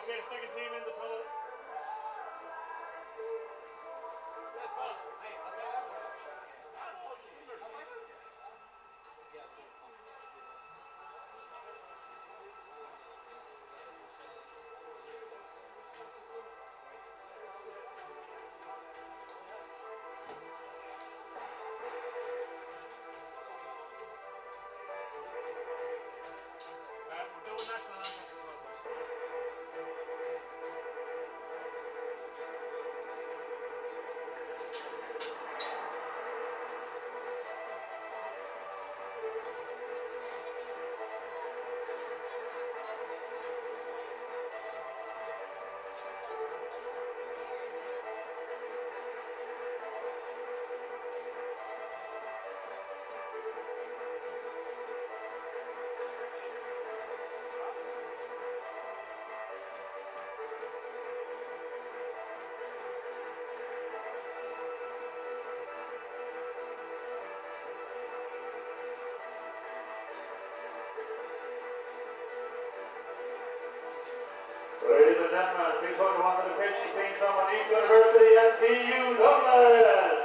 Okay, second team in the tunnel. We're doing national anthem as well. Ladies and gentlemen, please welcome onto the pitch the team from Maynooth University and TU Dublin.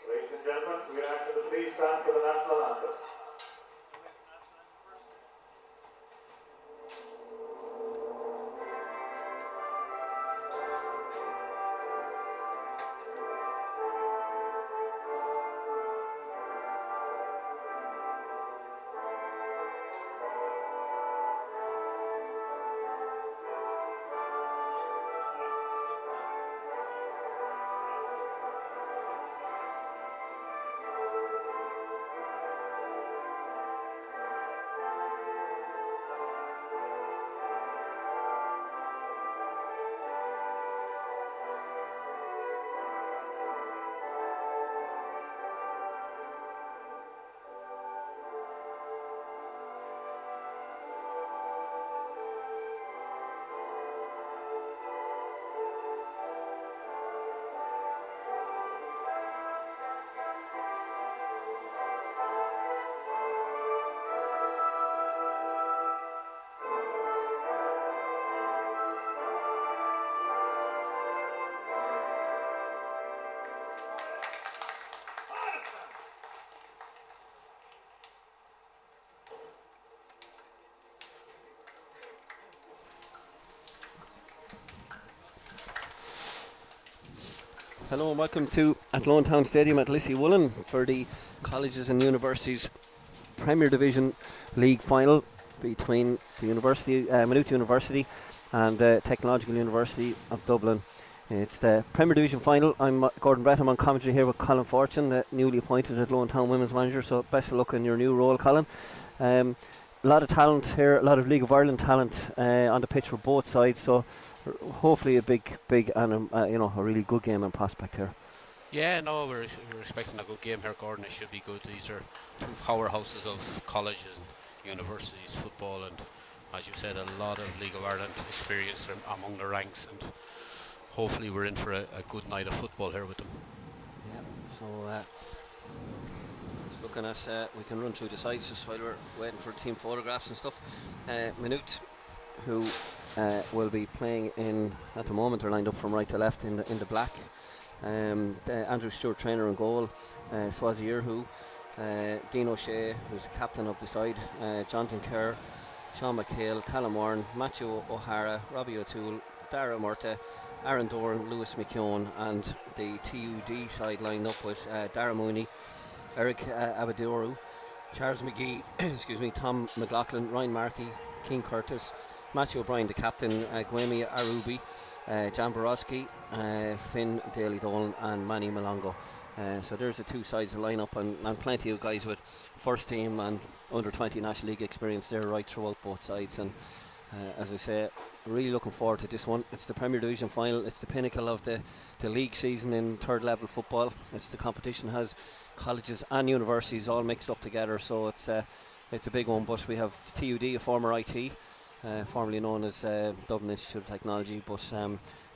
Ladies and gentlemen, we ask you to please stand for the national anthem. Hello and welcome to Athlone Town Stadium at Lissy-Woolen for the Colleges and Universities Premier Division League final between the Maynooth University and Technological University of Dublin. It's the Premier Division final. I'm Gordon Brett. I'm on commentary here with Colin Fortune, newly appointed Athlone Town Women's Manager, so best of luck in your new role, Colin. A lot of talent here, a lot of League of Ireland talent on the pitch for both sides, so hopefully a big and a really good game and prospect here. Yeah, no, we're expecting a good game here, Gordon. It should be good. These are two powerhouses of colleges and universities football, and as you said, a lot of League of Ireland experience among the ranks, and hopefully we're in for a good night of football here with them. Yeah, so just looking at, we can run through the sides just while we're waiting for team photographs and stuff. Manut, who will be playing in, at the moment they're lined up from right to left in the black. Andrew Stewart, trainer and goal. Swazi Irhu, Dean O'Shea, who's the captain of the side. Jonathan Kerr, Sean McHale, Callum Warren, Matthew O'Hara, Robbie O'Toole, Dara Murta, Aaron Doran, Lewis McKeown, and the TUD side lined up with Dara Mooney, Eric Abadoru, Charles McGee, excuse me, Tom McLaughlin, Ryan Markey, King Curtis, Matthew O'Brien, the captain, Gwemi Arubi, Jan Borowski, Finn Daly Dolan, and Manny Malongo. So there's the two sides of the lineup, and plenty of guys with first team and under 20 National League experience there right throughout both sides. And as I say, really looking forward to this one. It's the Premier Division final. It's the pinnacle of the league season in third level football. It's the competition has colleges and universities all mixed up together, so it's a big one. But we have TUD, a former IT, formerly known as Dublin Institute of Technology, but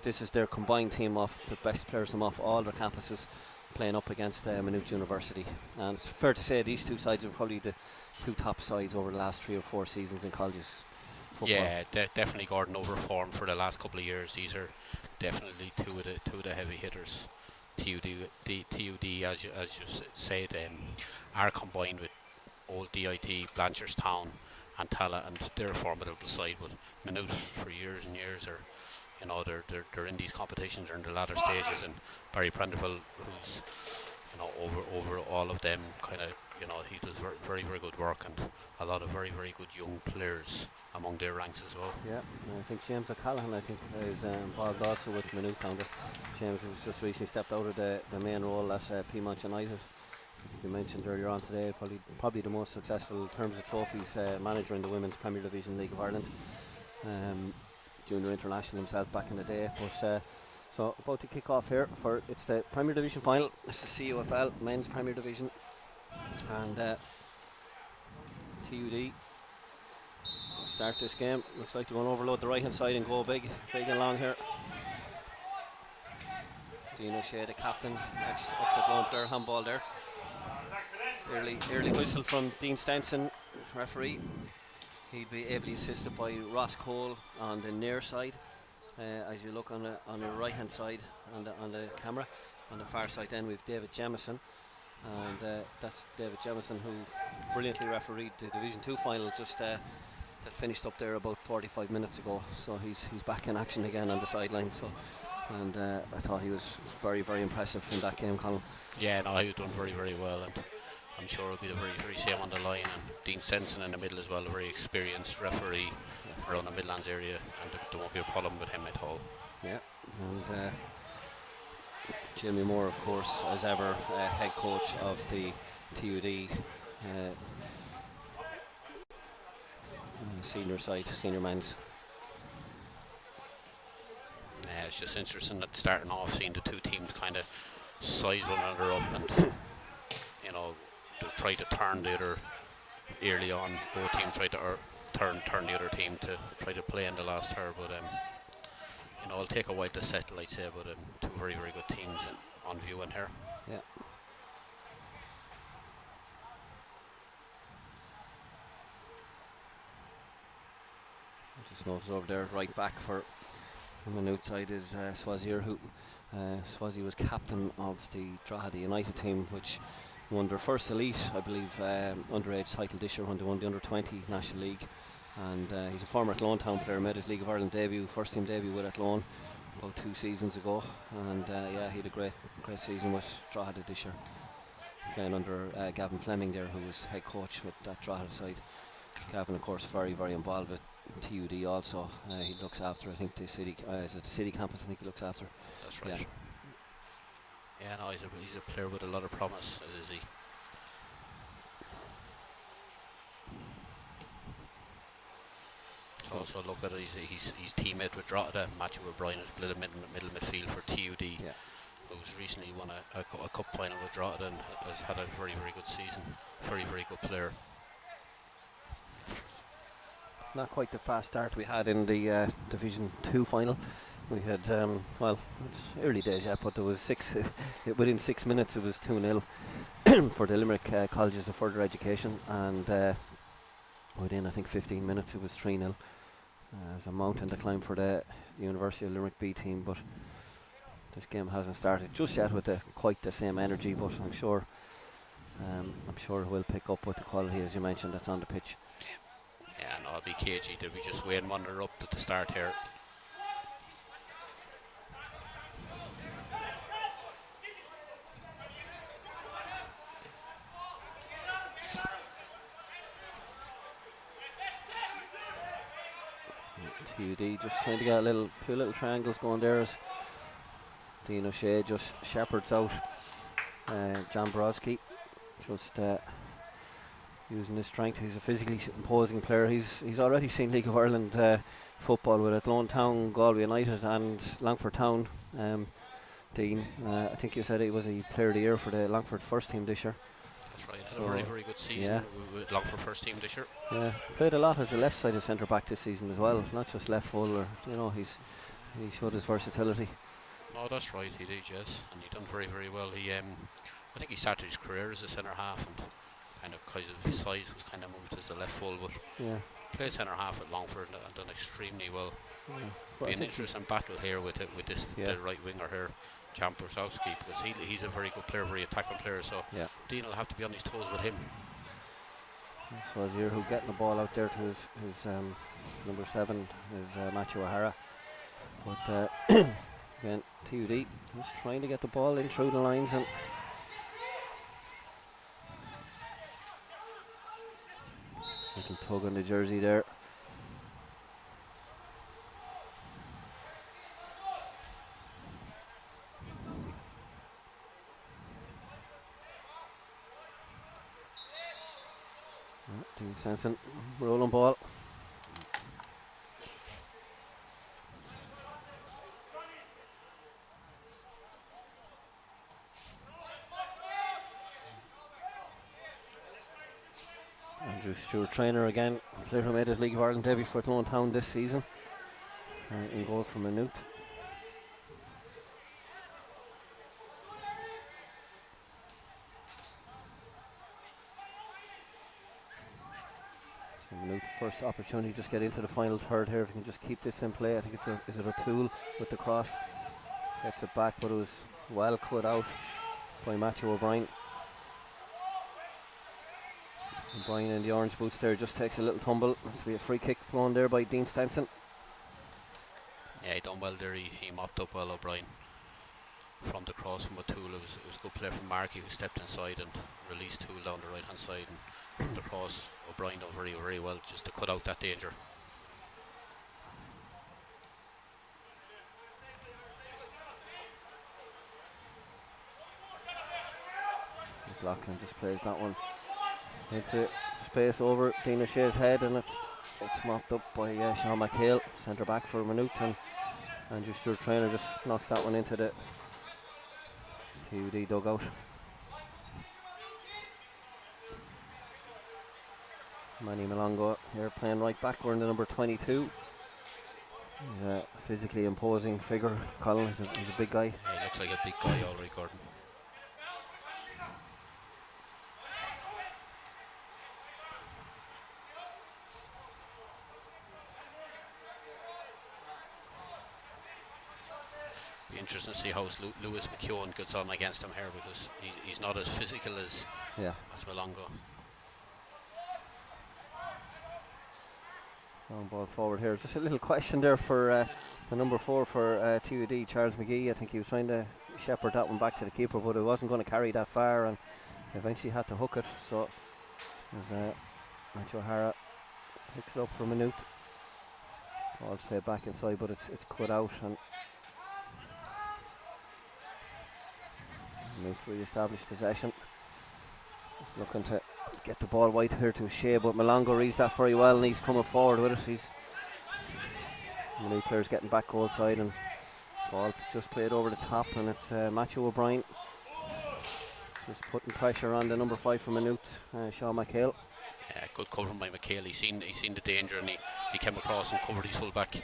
this is their combined team of the best players from off all their campuses playing up against Maynooth University. And it's fair to say these two sides are probably the two top sides over the last 3 or 4 seasons in colleges football. Yeah, definitely Gordon overformed for the last couple of years. These are definitely two of the heavy hitters. TUD, as you said, are combined with old DIT, Blanchardstown and Tala, and they're a formidable side. But Manut for years and years they're in these competitions, they're in the latter stages, and Barry Prendeville, who's over all of them, he does very good work, and a lot of very good young players among their ranks as well. Yeah, I think James O'Callaghan is involved also with Manut Pounder. James has just recently stepped out of the main role at Peamount United. I think you mentioned earlier on today, probably the most successful in terms of trophies manager in the Women's Premier Division League of Ireland. Junior international himself back in the day. But so about to kick off here for it's the Premier Division final. It's the CUFL Men's Premier Division, and TUD will start this game. Looks like they're going to overload the right hand side and go big and long here. Dean O'Shea, the captain, ex-Athlone player, handball there. Early whistle from Dean Stenson, referee. He'd be ably assisted by Ross Cole on the near side. As you look on the right hand side on the camera, on the far side then we've David Jemison, and that's David Jemison, who brilliantly refereed the Division 2 final just that finished up there about 45 minutes ago. So he's back in action again on the sideline. So. And I thought he was very impressive in that game, Colin. Yeah, no, he was done very well, and I'm sure it'll be the very same on the line. And Dean Stenson in the middle as well, a very experienced referee around the Midlands area, and there won't be a problem with him at all. Yeah, and Jimmy Moore, of course, as ever, head coach of the TUD senior men's. It's just interesting that starting off, seeing the two teams kind of size one another up, and they try to turn the other early on. Both teams try to turn the other team to try to play in the last third, but it'll take a while to settle, I'd say. But two very good teams on view in here. Yeah. I just noticed over there, right back for. On the outside is Swazi Irhu. Swazi was captain of the Drogheda United team, which won their first elite, I believe, underage title this year when they won the under-20 National League. And he's a former Athlone Town player, made his League of Ireland debut, first team debut with Athlone, about 2 seasons ago, and yeah, he had a great season with Drogheda this year, playing under Gavin Fleming there, who was head coach with that Drogheda side. Gavin, of course, very involved with TUD also. He looks after, I think, the city, is it the city campus? I think he looks after. That's right. Yeah, no, he's a player with a lot of promise, as is he. So look at it, he's teammate with Drogheda. Matthew O'Brien has played a middle midfield for TUD, who's recently won a cup final with Drogheda and has had a very good season. Very good player. Not quite the fast start we had in the Division 2 final. We had, well, it's early days yet, but there was within 6 minutes it was 2-0 for the Limerick Colleges of Further Education, and within, I think, 15 minutes it was 3-0. There's a mountain to climb for the University of Limerick B team, but this game hasn't started just yet with quite the same energy, but I'm sure we'll pick up with the quality, as you mentioned, that's on the pitch. Yeah, no, it'll be cagey. They'll be just Wayne Munner up at the start here. TUD just trying to get a few little triangles going there as Dean O'Shea just shepherds out John Brodsky, just using his strength. He's a physically imposing player. He's already seen League of Ireland football with Athlone Town, Galway United and Longford Town. Dean, I think you said he was a player of the year for the Longford first team this year. That's right, had a very good season with Longford first team this year. Yeah, played a lot as a left-sided centre back this season as well, not just left full, or he showed his versatility. No, that's right, he did, yes, and he done very well. He, I think he started his career as a centre half, and kind of because of his size was kind of moved as a left full, but played centre half at Longford and done extremely well. Be an interesting battle here with this the right winger here, Jan Brosowski, because he's a very good player, very attacking player, so Dean will have to be on his toes with him. So as you're getting the ball out there to his number 7 is Matthew O'Hara, but again TUD just trying to get the ball in through the lines, and little tug on the jersey there. Dean Sensen, rolling ball. Andrew Stewart, trainer again, player who made his League of Ireland debut for Athlone Town this season, in goal for Manut. Manut, first opportunity, just get into the final third here. If you can just keep this in play, I think is it O'Toole with the cross, gets it back, but it was well cut out by Matthew O'Brien. O'Brien in the orange boots there just takes a little tumble. Must be a free kick blown there by Dean Stenson. Yeah, he done well there. He mopped up well, O'Brien, from the cross from O'Toole. It was a good play from Markey, who stepped inside and released Toole down the right hand side, and from the cross O'Brien done very well just to cut out that danger. McLaughlin just plays that one into space over Dean O'Shea's head, and it's mopped up by Sean McHale, centre back for Manut, and Andrew Stewart, trainer, just knocks that one into the TUD dugout. Manny Malongo here playing right back, wearing the number 22. He's a physically imposing figure. Colin, he's a big guy. Yeah, he looks like a big guy already, Gordon. Be interesting to see how Lewis McKeown gets on against him here, because he's not as physical as Malongo. Long ball forward here. Just a little question there for the number 4 for TUD, Charles McGee. I think he was trying to shepherd that one back to the keeper, but it wasn't going to carry that far, and eventually had to hook it. So there's Matthew O'Hara picks it up for Manut. Ball played back inside, but it's cut out, and Manut re-established possession. Just looking to get the ball wide here to Shea, but Malongo reads that very well, and he's coming forward with it. The new player's getting back goal side, and ball just played over the top, and it's Matthew O'Brien just putting pressure on the number 5 from Manut, Sean McHale. Yeah, good cover by McHale. He's seen the danger, and he came across and covered his full back.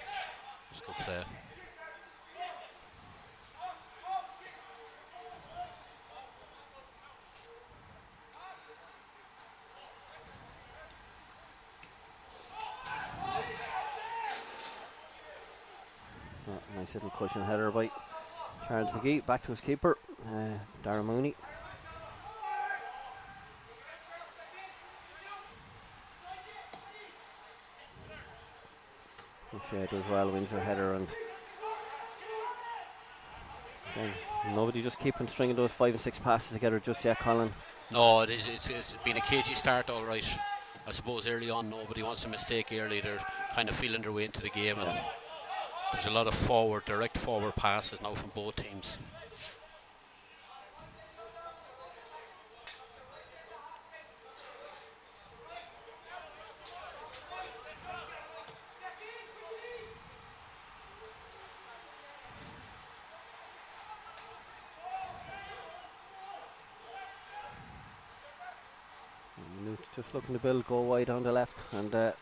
It's good play. Nice little cushion header by Charles McGee. Back to his keeper, Darren Mooney. Shea does well, wins the header, and nobody just keeping stringing those 5 and 6 passes together just yet, Colin. No, it's been a cagey start, all right. I suppose early on nobody wants a mistake early. They're kind of feeling their way into the game, and there's a lot of direct forward passes now from both teams. Just looking to build, go wide on the left, and again,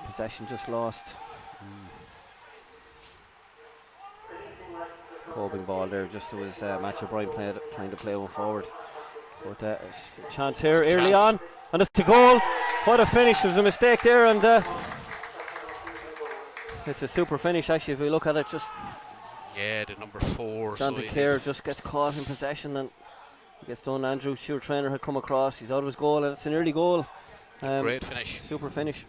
possession just lost. Probing ball there, just was Matthew O'Brien trying to play one forward. But it's a chance here early on, and it's a goal. What a finish! There was a mistake there, and it's a super finish actually. If we look at it, just the number 4. John DeCare just gets caught in possession and gets done. Andrew Stewart Trainer had come across. He's out of his goal, and it's an early goal. Great finish. Super finish.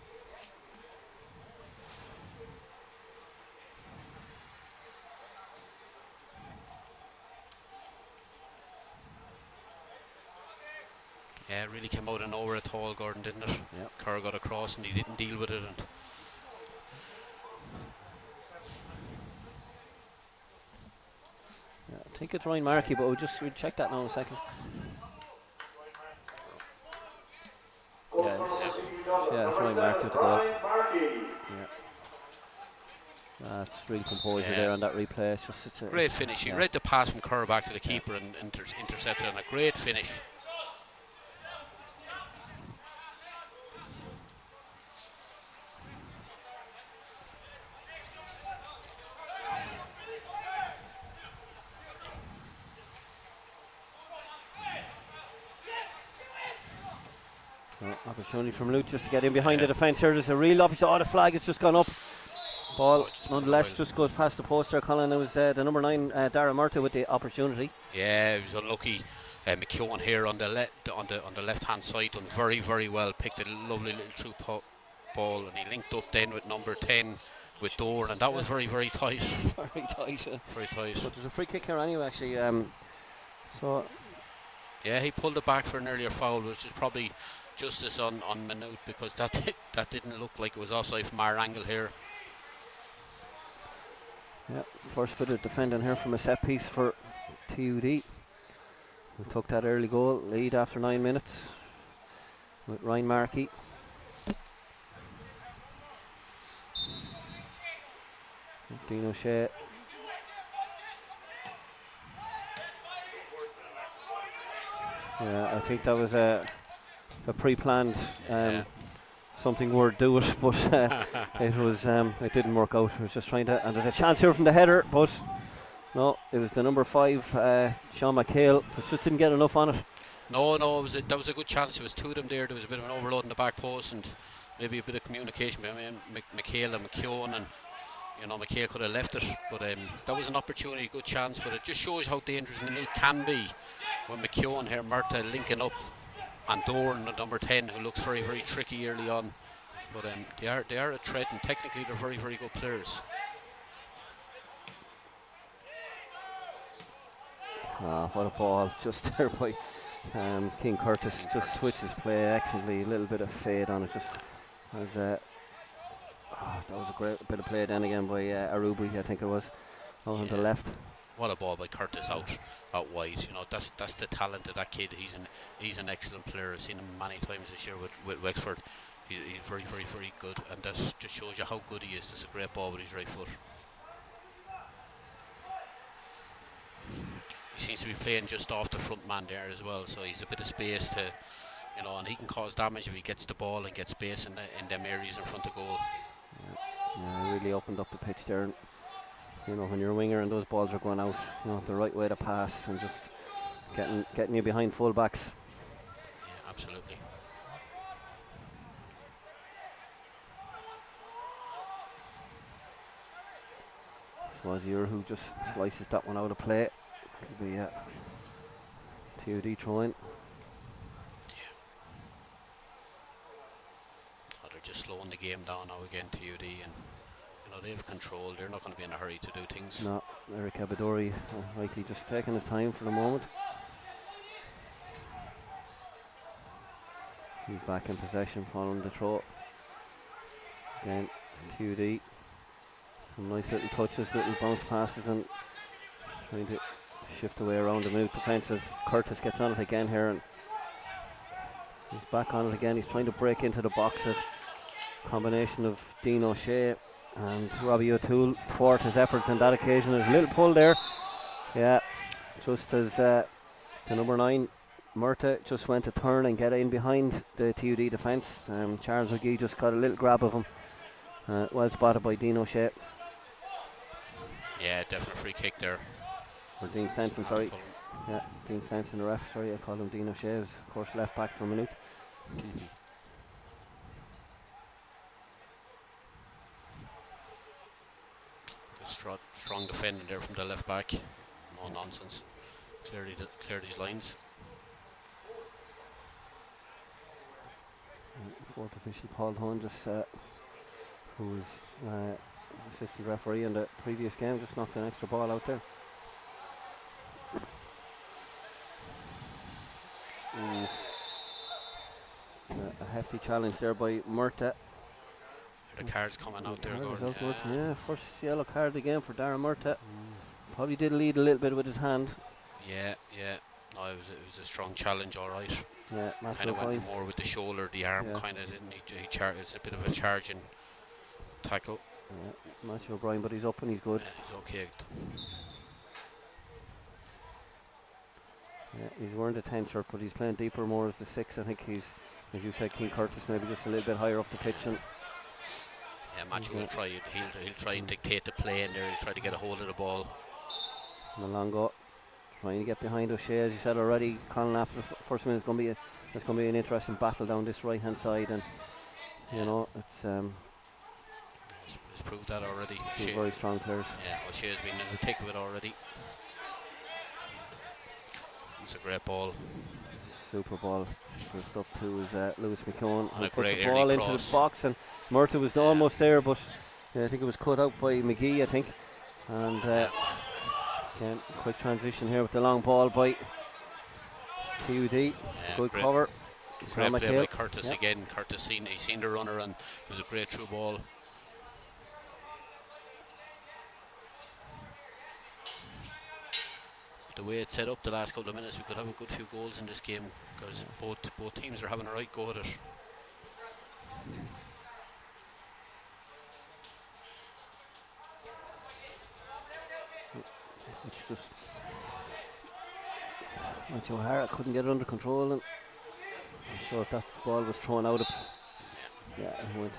Yeah, it really came out of nowhere at all, Gordon, didn't it? Yeah. Kerr got across and he didn't deal with it. I think it's Ryan Markey, but we'll check that now in a second. It's Ryan Markey with the goal. Yeah. That's really composure there on that replay. It's a great finish. He read the pass from Kerr back to the keeper and intercepted, and a great finish. Opportunity from Luke just to get in behind the defence here. There's a real opportunity. The flag has just gone up. Ball nonetheless just goes past the post there, Colin. It was the number 9 Dara Murta with the opportunity. Yeah, he was unlucky. McKeown here on the left hand side done very, very well. Picked a lovely little through ball, and he linked up then with number 10 with Dorn, and that was very, very tight. Very tight. Very tight. But there's a free kick here anyway, actually. Yeah, he pulled it back for an earlier foul, which is probably justice on Manut, because that didn't look like it was offside from our angle here. Yeah, first bit of defending here from a set piece for TUD. We took that early goal lead after 9 minutes with Ryan Markey. Dean O'Shea. Yeah, I think that was a pre-planned something we're doing, but it didn't work out. It was just trying to, and there's a chance here from the header, but no, it was the number 5 Sean McHale, but just didn't get enough on it. No, that was a good chance. There was 2 of them there. There was a bit of an overload in the back post, and maybe a bit of communication between McHale and McKeown, and McHale could have left it, but that was an opportunity, good chance. But it just shows how dangerous Manut can be when McKeown here, Murta linking up, and Dorn at number 10, who looks very, very tricky early on. But they are a threat, and technically they're very, very good players. What a ball just there by King Curtis. Just switches play excellently. A little bit of fade on it. Just as that was a great bit of play then again by Arubi, I think it was, on the left. What a ball by Curtis out wide. You know, that's the talent of that kid. He's an excellent player. I've seen him many times this year with Wexford. He's very, very, very good, and that just shows you how good he is. That's a great ball with his right foot. He seems to be playing just off the front man there as well, so he's a bit of space to, you know, and he can cause damage if he gets the ball and gets space in them areas in front of goal. Yeah, he really opened up the pitch there. And, you know, when you're a winger and those balls are going out, you know, the right way to pass and just getting you behind full-backs. Yeah, absolutely. Swazier, who just slices that one out of play. It'll be TUD throwing. Oh, they're just slowing the game down now again, TUD, and you know, they have control. They're not going to be in a hurry to do things. No, Eric Abadori rightly just taking his time for the moment. He's back in possession following the throw. Again, TUD. Some nice little touches, little bounce passes, and trying to shift away around the Maynooth defence as Curtis gets on it again here, and he's back on it again. He's trying to break into the box. A combination of Dean O'Shea and Robbie O'Toole thwart his efforts on that occasion. There's a little pull there, yeah, just as the number 9 Murta just went to turn and get in behind the TUD defence. Charles McGee just got a little grab of him. Well spotted by Dean O'Shea. Yeah, definite free kick there. Or Dean Stenson, sorry. Yeah, Dean Stenson, the ref. Sorry, I called him Dean O'Shea. He was, of course, left back for Manut. Strong defending there from the left back. No nonsense. Cleared his lines. Fourth official Paul Hunt, just who was assistant referee in the previous game, just knocked an extra ball out there. It's a hefty challenge there by Murta. The card's coming out there. Yeah, first yellow card again for Darren Murta. Probably did lead a little bit with his hand. Yeah. No, it was a strong challenge, all right. Yeah, kind of went more with the shoulder, the arm, kind of didn't he? It's a bit of a charging tackle. Yeah, Matthew O'Brien, but he's up and he's good. Yeah, he's okay. Yeah, he's wearing the 10 shirt, but he's playing deeper more as the 6. I think he's, as you said, King Curtis maybe just a little bit higher up the pitch. And yeah, Matthew will try. He'll try and dictate the play in there. He'll try to get a hold of the ball. And a long go, trying to get behind O'Shea, as you said already. Colin, after the first minute, it's going to be an interesting battle down this right hand side, and you know it's proved that already. Two very strong players. Yeah, O'Shea's been in the thick of it already. It's a great ball. Super ball. First up to is Lewis McKeown, who And puts the ball into the box, and Murta was almost there, but I think it was cut out by McGee, I think. And again, quick transition here with the long ball by TUD. Good cover. Great play by Curtis again. Curtis seen the runner, and it was a great through ball. The way it's set up the last couple of minutes, we could have a good few goals in this game because both teams are having a right go at it. It's just Matthew O'Hara couldn't get it under control, and I'm sure if that ball was thrown out, it went.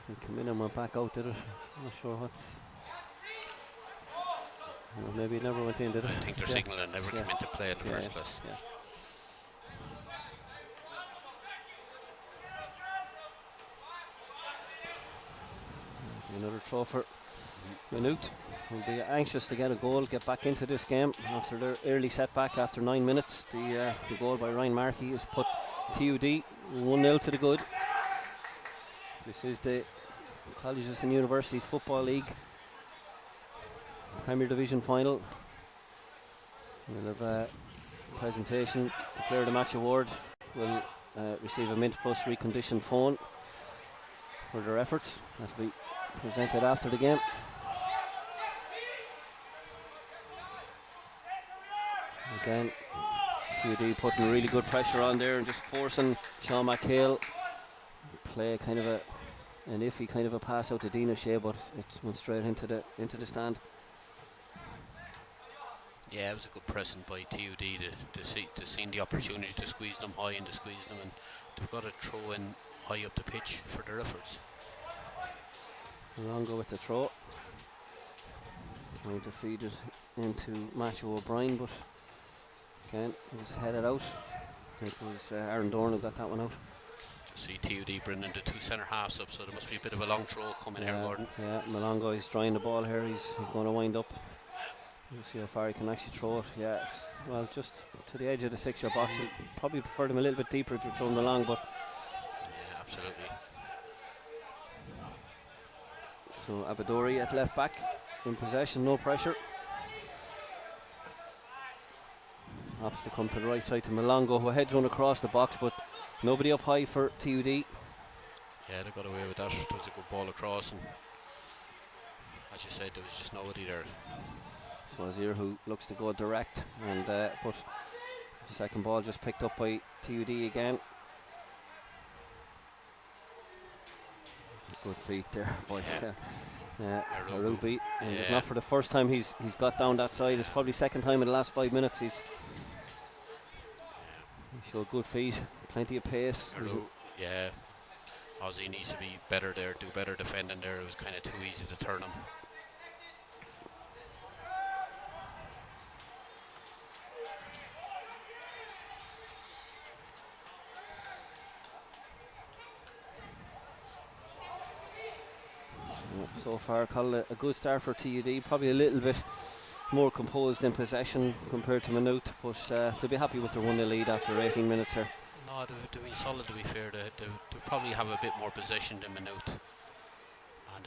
It came in and went back out, did it? I'm not sure what's. Well, maybe it never went in, did it? I think their signal never came into play in the first place. Yeah. Another throw for Manut, who'll be anxious to get a goal, get back into this game after their early setback after 9 minutes. The goal by Ryan Markey has put TUD 1-0 to the good. This is the Colleges and Universities Football League Premier Division final. We'll have a presentation. The Player of the Match Award will receive a Mint Plus reconditioned phone for their efforts. That will be presented after the game. Again, TUD putting really good pressure on there and just forcing Sean McHale play kind of an iffy kind of a pass out to Dean O'Shea, but it went straight into the stand. Yeah, it was a good pressing by TUD to see the opportunity to squeeze them high and to squeeze them, and they've got to throw in high up the pitch for their efforts. Longo with the throw, trying to feed it into Matthew O'Brien, but again it was headed out. I think it was Aaron Dorn who got that one out. See TUD bringing the 2 centre halves up, so there must be a bit of a long throw coming here, Gordon. Yeah, Malongo is drawing the ball here. He's going to wind up. We'll see how far he can actually throw it. Yeah, well, just to the edge of the 6-yard box. I'd probably prefer them a little bit deeper if you're throwing the long, but yeah, absolutely. So Abadori at left back, in possession, no pressure. Opts to come to the right side to Malongo, who heads one across the box, but nobody up high for TUD. Yeah, they got away with that. There was a good ball across, and as you said, there was just nobody there. Swazir who looks to go direct, and but the second ball just picked up by TUD again. Good feet there by Arubi, and it's not for the first time he's got down that side. It's probably second time in the last 5 minutes he showed good feet, plenty of pace. Yeah, Ozzy needs to be better there, do better defending there. It was kind of too easy to turn him. So far, Colin, a good start for TUD. Probably a little bit more composed in possession compared to Manut, but to be happy with their 1-0 lead after 18 minutes here. No, they've been solid, to be fair. They probably have a bit more possession than Manut. And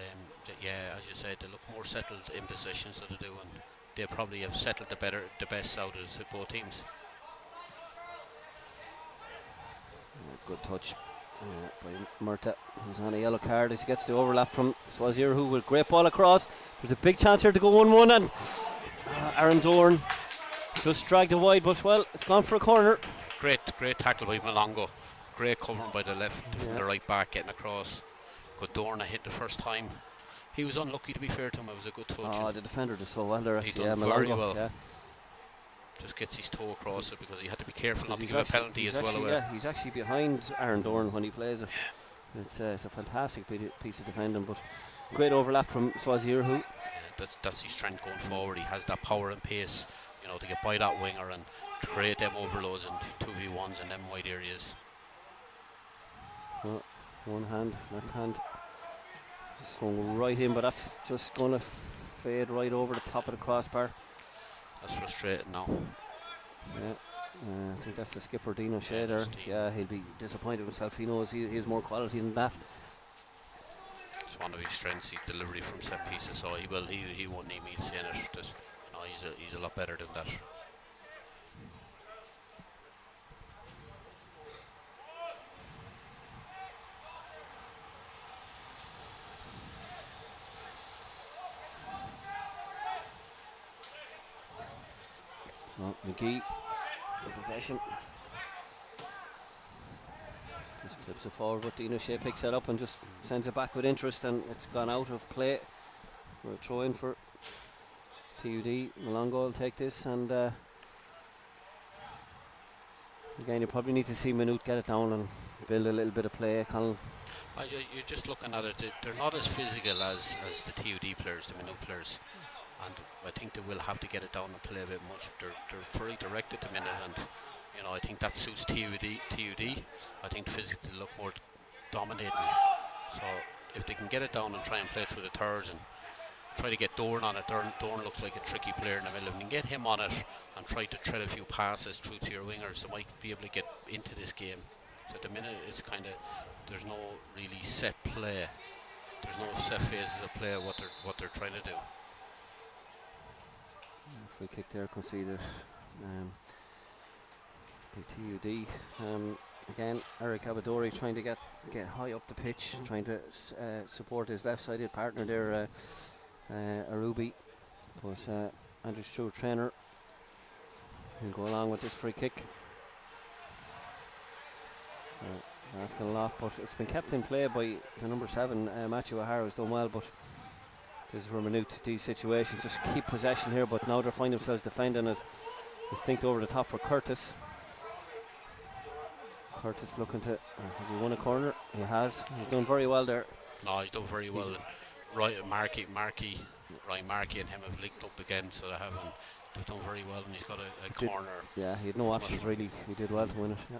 yeah, as you said, they look more settled in possession, so they do, and they probably have settled the best out of both teams. Good touch by Murta, who's on a yellow card as he gets the overlap from Swazir, who will great ball across. There's a big chance here to go 1-1, and Aaron Dorn just dragged it wide, but well, it's gone for a corner. Great tackle by Malongo. Great covering by the left from the right back, getting across. Good Dorn hit the first time. He was unlucky, to be fair to him. It was a good touch. Oh, the defender did so well there. He done very well. Yeah. Just gets his toe across it because he had to be careful not to give a penalty as well. Yeah, he's actually behind Aaron Dorn when he plays it. It's a fantastic piece of defending, but great overlap from Swazir, who that's his strength going forward. He has that power and pace, to get by that winger and to create them overloads and 2v1s in them wide areas. So one hand, left hand, swung right in, but that's just going to fade right over the top of the crossbar. That's frustrating now. Yeah, I think that's the skipper, Dean O'Shea there. Yeah, he'll be disappointed with himself. He knows he has more quality than that. It's one of his strengths, his delivery from set pieces, so he won't need me to say it. He's a lot better than that. So McGee in possession. Just clips it forward, but Dean O'Shea picks it up and just sends it back with interest, and it's gone out of play. We're throwing for TUD. Malongo will take this, and again, you probably need to see Manut get it down and build a little bit of play, Colin. You're just looking at it, they're not as physical as the TUD players, the Manut players. And I think they will have to get it down and play a bit much. They're very direct at the minute, and I think that suits TUD. I think physically they look more dominating. So if they can get it down and try and play through the thirds and try to get Dorn on it, Dorn looks like a tricky player in the middle. If you can get him on it and try to tread a few passes through to your wingers, they might be able to get into this game. At the minute, it's kind of there's no really set play. There's no set phases of play what they're trying to do. Free kick there conceded by TUD. Again, Eric Abadori trying to get high up the pitch, trying to support his left-sided partner there, Arubi. But Andrew Stewart, trainer, will go along with this free kick. So asking a lot, but it's been kept in play by the number 7, Matthew O'Hara has done well, but this is where Manut, these situations, just keep possession here, but now they find themselves defending as instinct over the top for Curtis. Curtis looking to, has he won a corner? He has. He's done very well there. No, he's done very well. Ryan Markey and him have linked up again, so they've done very well, and he's got a corner. Yeah, he had no options really. He did well to win it. Yeah.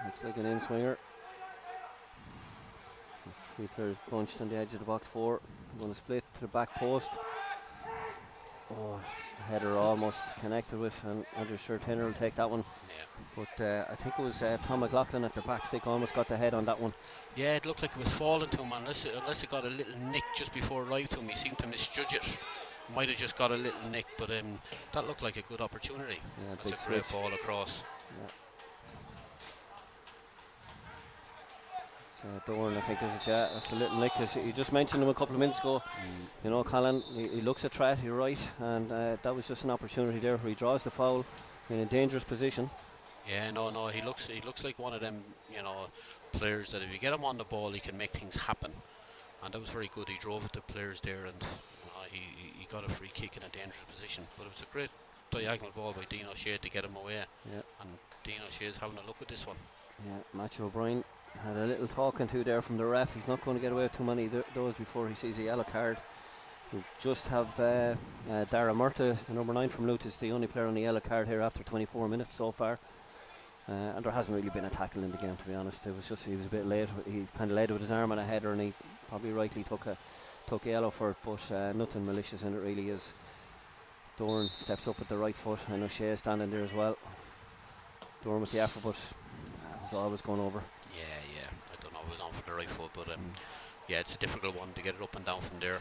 Looks like an in-swinger. There's 3 players bunched on the edge of the box 4. Going to split to the back post. Oh, the header almost connected with, and Andrew Shirtainer will take that one. Yeah. But I think it was Tom McLaughlin at the back stick almost got the head on that one. Yeah, it looked like it was falling to him, unless it got a little nick just before it arrived to him. He seemed to misjudge it. Might have just got a little nick, but that looked like a good opportunity. Yeah, that's a great ball across. Yeah. Dorn, I think, is it? Yeah, that's a little nick. You just mentioned him a couple of minutes ago. You know, Colin, he looks a threat, you're right, and that was just an opportunity there where he draws the foul in a dangerous position. Yeah, no, he looks like one of them, players that if you get him on the ball, he can make things happen. And that was very good. He drove at the players there, and he got a free kick in a dangerous position. But it was a great diagonal ball by Dean O'Shea to get him away. Yeah. And Dean O'Shea's having a look at this one. Yeah, Matthew O'Brien had a little talking to there from the ref. He's not going to get away with too many those before he sees a yellow card. We just have Dara Murta, the number 9 from Luton, is the only player on the yellow card here after 24 minutes so far. And there hasn't really been a tackle in the game, to be honest. It was just he was a bit late. He kind of led with his arm on a header, and he probably rightly took a yellow for it, but nothing malicious in it really. As Dorn steps up with the right foot, and O'Shea is standing there as well. Dorn with the effort, but it was always going over. Yeah. I don't know if it was on for the right foot, but yeah, it's a difficult one to get it up and down from there.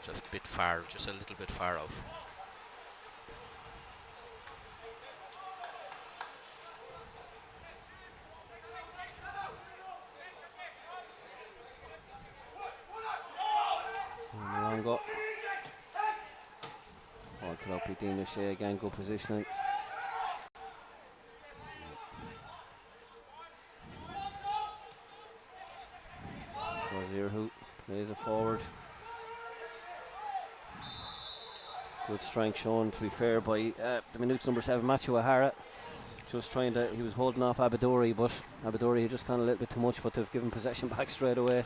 Just a bit far, just a little bit far out. So long go. Oh, it could up be Dean O'Shea again, good positioning. Wazir who plays it forward. Good strength shown, to be fair, by the Maynooth number 7, Matthew O'Hara. Just trying to, he was holding off Abadori, but Abadori had just gone a little bit too much, but they've given possession back straight away.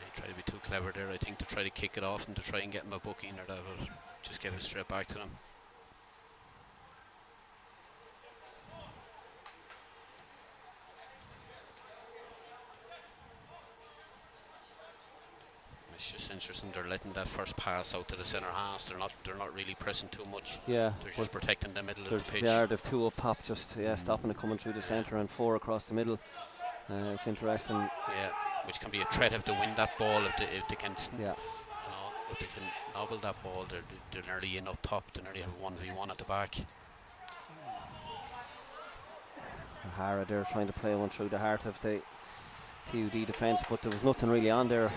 He tried to be too clever there, I think, to try to kick it off and to try and get him a booking or that, but just give it straight back to them. It's just interesting they're letting that first pass out to the centre halves. They're not really pressing too much. Yeah, they're just protecting the middle of the pitch. Yeah, they've 2 up top, just stopping it coming through the centre, and 4 across the middle. It's interesting. Yeah, which can be a threat if they win that ball. If they can, if they can nobble that ball, they're nearly in up top. They nearly have a 1v1 at the back. O'Hara there trying to play one through the heart of the TUD defence, but there was nothing really on there.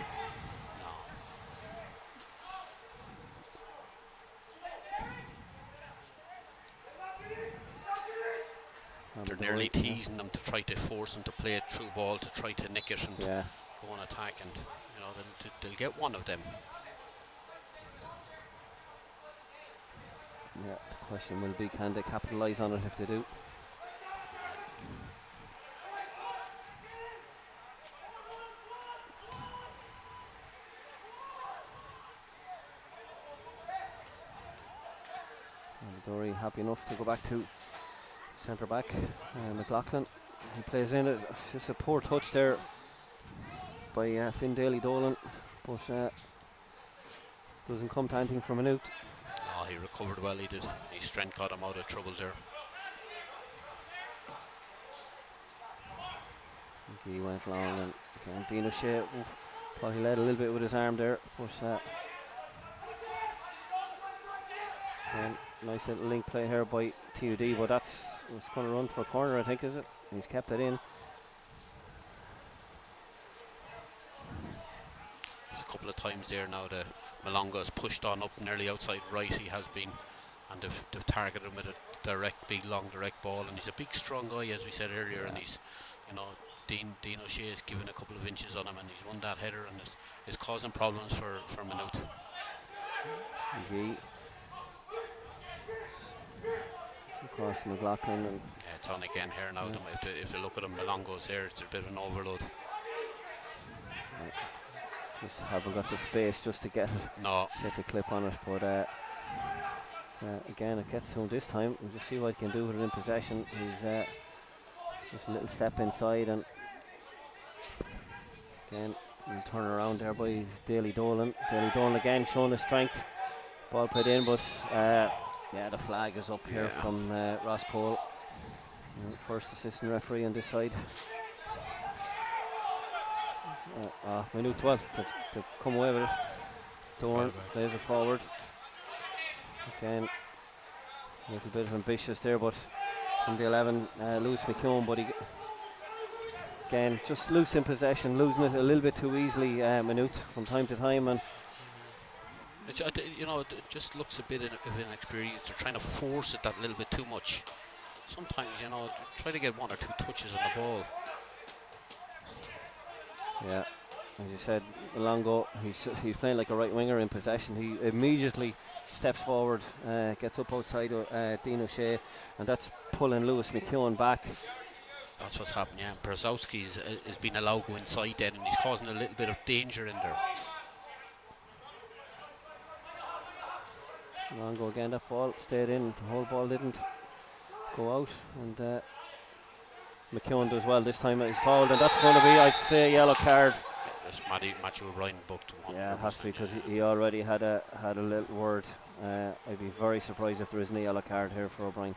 They're nearly teasing them to try to force them to play a through ball to try to nick it and go on attack, and they'll get one of them. Yeah, the question will be, can they capitalise on it if they do? Dory happy enough to go back to centre back, McLaughlin. He plays in it. It's just a poor touch there by Finn Daly-Dolan, but doesn't come to anything from Manut. Oh, he recovered well, he did. His strength got him out of troubles there. He went long, and again, Dean O'Shea thought he led a little bit with his arm there, but nice little link play here by TUD, but it's going to run for a corner, I think, is it? He's kept it in. There's a couple of times there now that Malonga has pushed on up nearly outside right, he has been, and they've targeted him with a big long direct ball, and he's a big strong guy, as we said earlier, and he's, you know, Dean O'Shea has given a couple of inches on him, and he's won that header, and it's causing problems for Manut. It's across McLaughlin, and it's on again here now. If they look at him, Malonga's there, it's a bit of an overload. Just haven't got the space just to get the clip on it, but again, it gets to him this time. We'll just see what he can do with it in possession. He's just a little step inside, and again, he'll turn around there by Daly-Dolan. Daly-Dolan again showing his strength. Ball played in, but the flag is up here from Ross Cole, first assistant referee on this side. Maynooth, well, they've come away with it. Dorn plays it forward. Again, a little bit of ambitious there, but from the 11, Lewis McKeown, but he again just loose in possession, losing it a little bit too easily, Manut, from time to time, and it just looks a bit of inexperience. They're trying to force it that little bit too much. Sometimes, try to get one or two touches on the ball. Yeah, as you said, Malonga, he's playing like a right winger in possession. He immediately steps forward, gets up outside Dean O'Shea, and that's pulling Lewis McKeown back. That's what's happening, yeah. Brzezowski is being allowed to go inside then, and he's causing a little bit of danger in there. Malonga again, that ball stayed in, the whole ball didn't go out, and McKeown does well this time. He's fouled, and that's going to be, I'd say, a yellow card. This Matthew O'Brien booked one. Yeah, it has to be, because he already had a little word. I'd be very surprised if there isn't a yellow card here for O'Brien.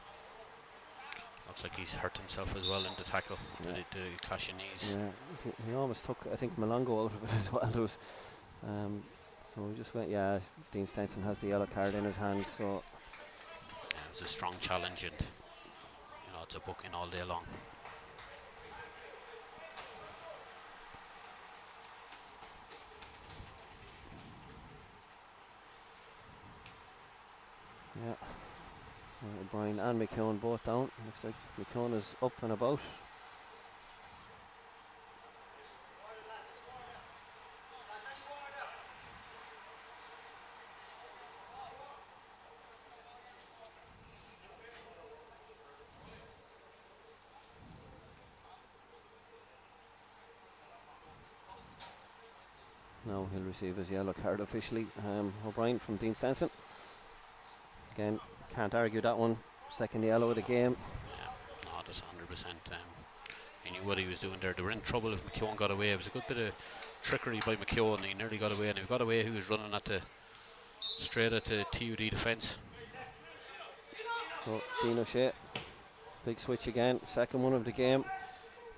Looks like he's hurt himself as well in the tackle, the clashing knees. Yeah, he almost took, I think, Malonga out of it as well. There was, so we just went, Dean Stenson has the yellow card in his hand, so. Yeah, it was a strong challenge, and it's a booking all day long. Yeah, O'Brien and McKeown both down. Looks like McKeown is up and about. Now he'll receive his yellow card officially. O'Brien from Dean Stenson. Again, can't argue that one. Second yellow of the game. Yeah, no, that's 100%. He knew what he was doing there. They were in trouble if McKeown got away. It was a good bit of trickery by McKeown. He nearly got away, and if he got away, he was running straight at the TUD defence. So Dean O'Shea, big switch again. Second one of the game.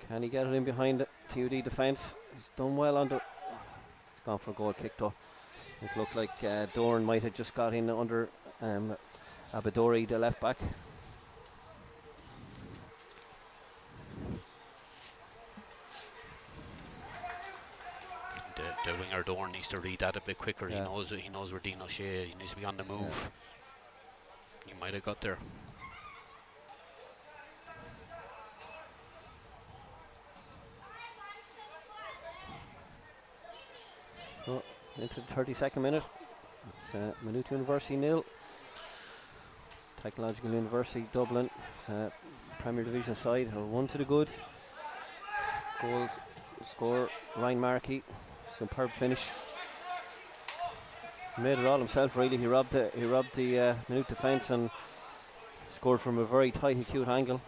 Can he get it in behind the TUD defence? He's done well under. He's gone for a goal, kicked up. It looked like Dorn might have just got in under Abadori, the left back. The winger Dorn needs to read that a bit quicker. He knows where Dean O'Shea. He needs to be on the move. He might have got there. So into the 32nd minute. It's Maynooth University 0. Technological University Dublin, Premier Division side, 1 to the good. Goal score Ryan Markey, superb finish. Made it all himself really. He robbed the Maynooth defence and scored from a very tight acute angle.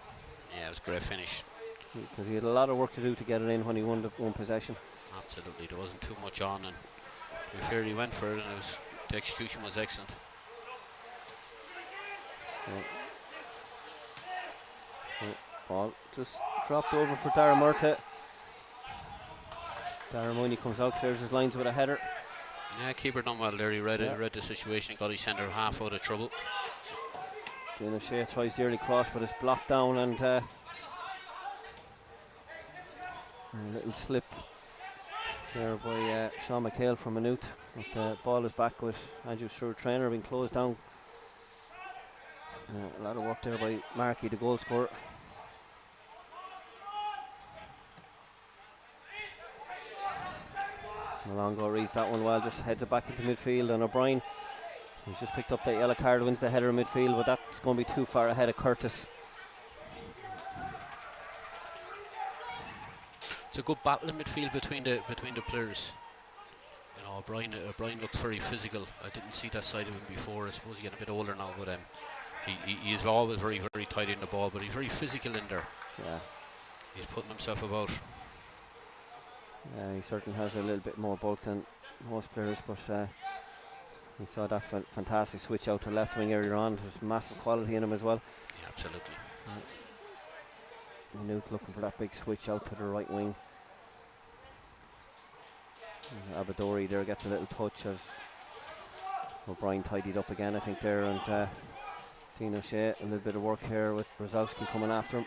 Yeah, it was a great finish. Because he had a lot of work to do to get it in when he won the one possession. Absolutely, there wasn't too much on, and to be fair, he went for it, and the execution was excellent. Ball just dropped over for Dara Murtagh. Dara Mooney comes out, clears his lines with a header. Yeah, keeper done well there. He read the situation, got his centre half out of trouble. Dana Shea tries the early cross, but it's blocked down, and a little slip there by Sean McHale from Manut. But the ball is back with Andrew Stewart Trainer, being closed down. A lot of work there by Markey, the goal scorer. Malongo reads that one well, just heads it back into midfield, and O'Brien, he's just picked up that yellow card, wins the header in midfield, but that's going to be too far ahead of Curtis. It's a good battle in midfield between the players. You know, O'Brien looks very physical. I didn't see that side of him before. I suppose he's getting a bit older now, but he is always very, very tight in the ball, but he's very physical in there. Yeah. He's putting himself about. He certainly has a little bit more bulk than most players, but we saw that fantastic switch out to left wing earlier on. There's massive quality in him as well. Yeah, absolutely. Manut looking for that big switch out to the right wing. Abadori there gets a little touch as O'Brien tidied up again, I think, there, and Dean O'Shea, a little bit of work here with Brzezowski coming after him.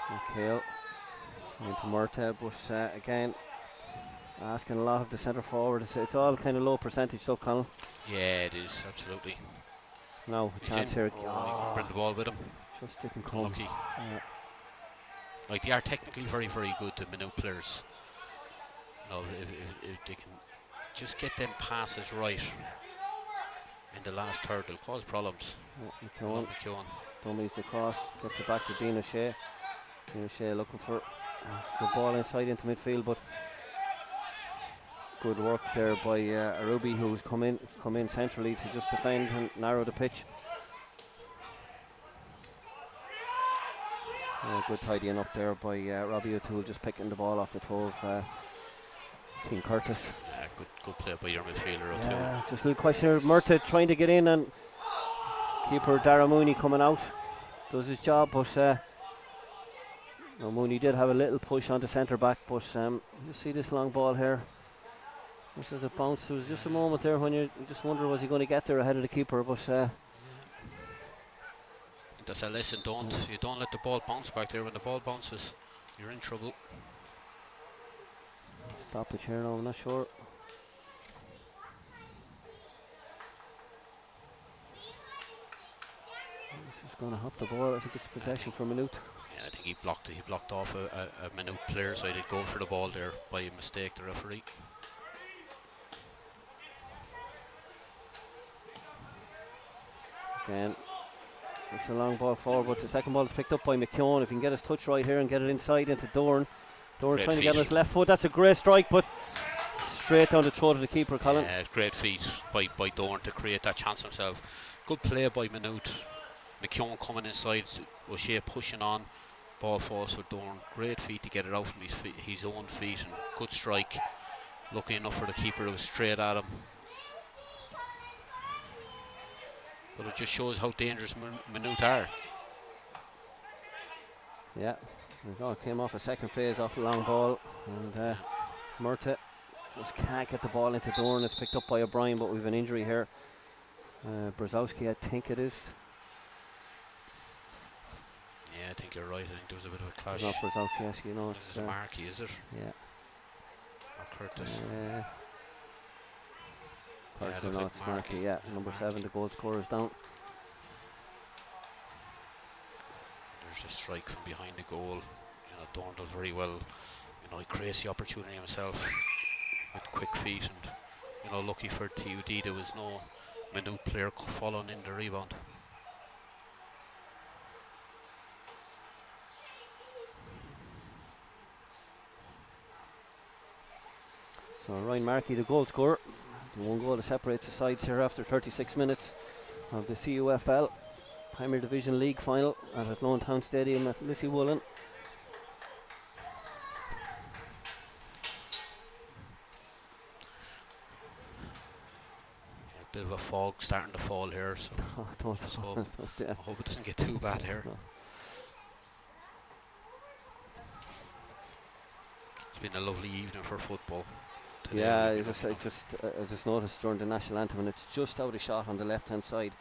McHale into Murtagh, but again asking a lot of the centre forward. It's all kind of low percentage stuff, Colin. Yeah, it is, absolutely. Now a chance here. He can bring the ball with him. Just didn't come. Lucky. Like, they are technically very, very good, the Manut players. You know, if they can just get them passes right in the last third, they'll cause problems. McKeown dummies the cross, gets it back to Dean O'Shea. Dean O'Shea looking for the ball inside into midfield, but good work there by Arubi, who's come in centrally to just defend and narrow the pitch. Good tidying up there by Robbie O'Toole, just picking the ball off the toe of King Curtis. Good play by your midfielder O'Toole. Just a little question. Murtagh trying to get in, and keeper Dara Mooney coming out, does his job, but Mooney did have a little push on the centre back, but you see this long ball here. This is a bounce. There was just a moment there when you just wonder, was he going to get there ahead of the keeper, but that's a lesson. You don't let the ball bounce back there. When the ball bounces, you're in trouble. Stoppage here now, I'm not sure. He's just going to hop the ball. I think it's possession for Manut. Yeah, I think he blocked off a Manut player, so he did go for the ball there by a mistake, the referee. Again, it's a long ball forward, but the second ball is picked up by McKeown. If he can get his touch right here and get it inside into Dorn. Dorn's trying to get on his left foot. That's a great strike, but straight down the throat of the keeper, Colin. Yeah, great feet by Dorn to create that chance himself. Good play by Manut. McKeown coming inside, O'Shea pushing on. Ball falls for Dorn. Great feet to get it out from his own feet, and good strike. Lucky enough for the keeper, it was straight at him. But it just shows how dangerous Manut are. Yeah, it came off a second phase off a long ball, and Murtagh just can't get the ball into Dorn. It's picked up by O'Brien, but we've an injury here. Brzezowski, I think it is. Yeah, I think you're right. I think there was a bit of a clash. Not Brzezowski, yes, you know it's Markey, is it? Yeah. Or Curtis. Personally, no, it's Markey. Yeah, number 7, the goal scorer is down. There's a strike from behind the goal. You know, Dorn does very well. You know, he creates the opportunity himself with quick feet, and you know, lucky for TUD, there was no Manut player following in the rebound. So Ryan Markey, the goal scorer, The one goal that separates the sides here after 36 minutes of the CUFL Premier Division League final at Athlone Town Stadium at Lissy Woolen. A bit of a fog starting to fall here, so I hope it doesn't get too bad here. No. It's been a lovely evening for football today. Yeah, I just noticed during the national anthem, and it's just out of shot on the left hand side.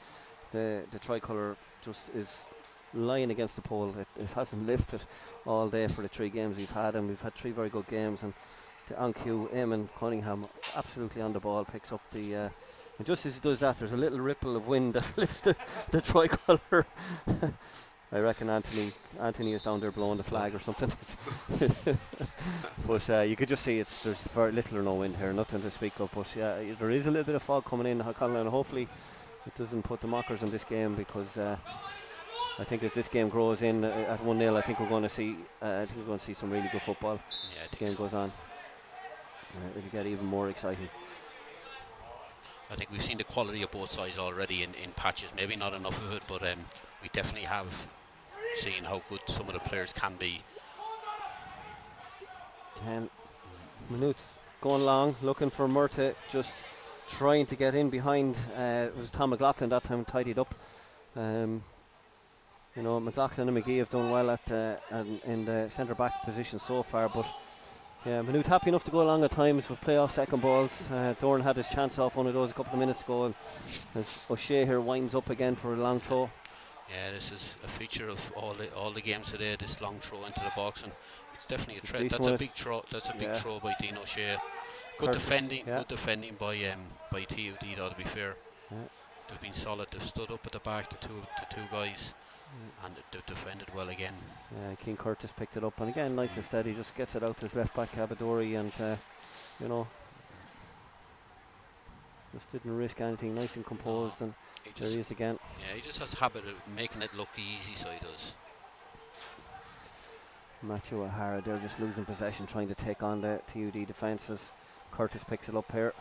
The tricolour just is lying against the pole. It hasn't lifted all day for the 3 games we've had, and we've had 3 very good games. And the on-cue, Eamon Cunningham absolutely on the ball, picks up the and just as he does that, there's a little ripple of wind that lifts the tricolour. I reckon Anthony is down there blowing the flag or something. But you could just see there's very little or no wind here, nothing to speak of. But yeah, there is a little bit of fog coming in, Colin, and hopefully it doesn't put the mockers in this game, because I think as this game grows in at 1-0, I think we're going to see some really good football. Yeah, the game goes on. It'll get even more exciting. I think we've seen the quality of both sides already in patches. Maybe not enough of it, but we definitely have seen how good some of the players can be. Manut going long, looking for Murta, just trying to get in behind. It was Tom McLaughlin that time, tidied up. McLaughlin and McGee have done well in the centre back position so far, but yeah, Manut happy enough to go along at times with playoff second balls. Doran had his chance off one of those a couple of minutes ago, and as O'Shea here winds up again for a long throw. Yeah, this is a feature of all the games today, this long throw into the box, and it's definitely a threat. That's a big throw. That's a big throw by Dean O'Shea. Good defending by TUD though, to be fair. Yeah. They've been solid. They've stood up at the back, the two guys, and they've defended well again. Yeah, Keane Curtis picked it up, and again nice and steady, just gets it out to his left back Abadori, and just didn't risk anything, nice and composed, and there he is again. Yeah, he just has a habit of making it look easy, so he does. Matthew O'Hara, they're just losing possession, trying to take on the TUD defences. Curtis picks it up here.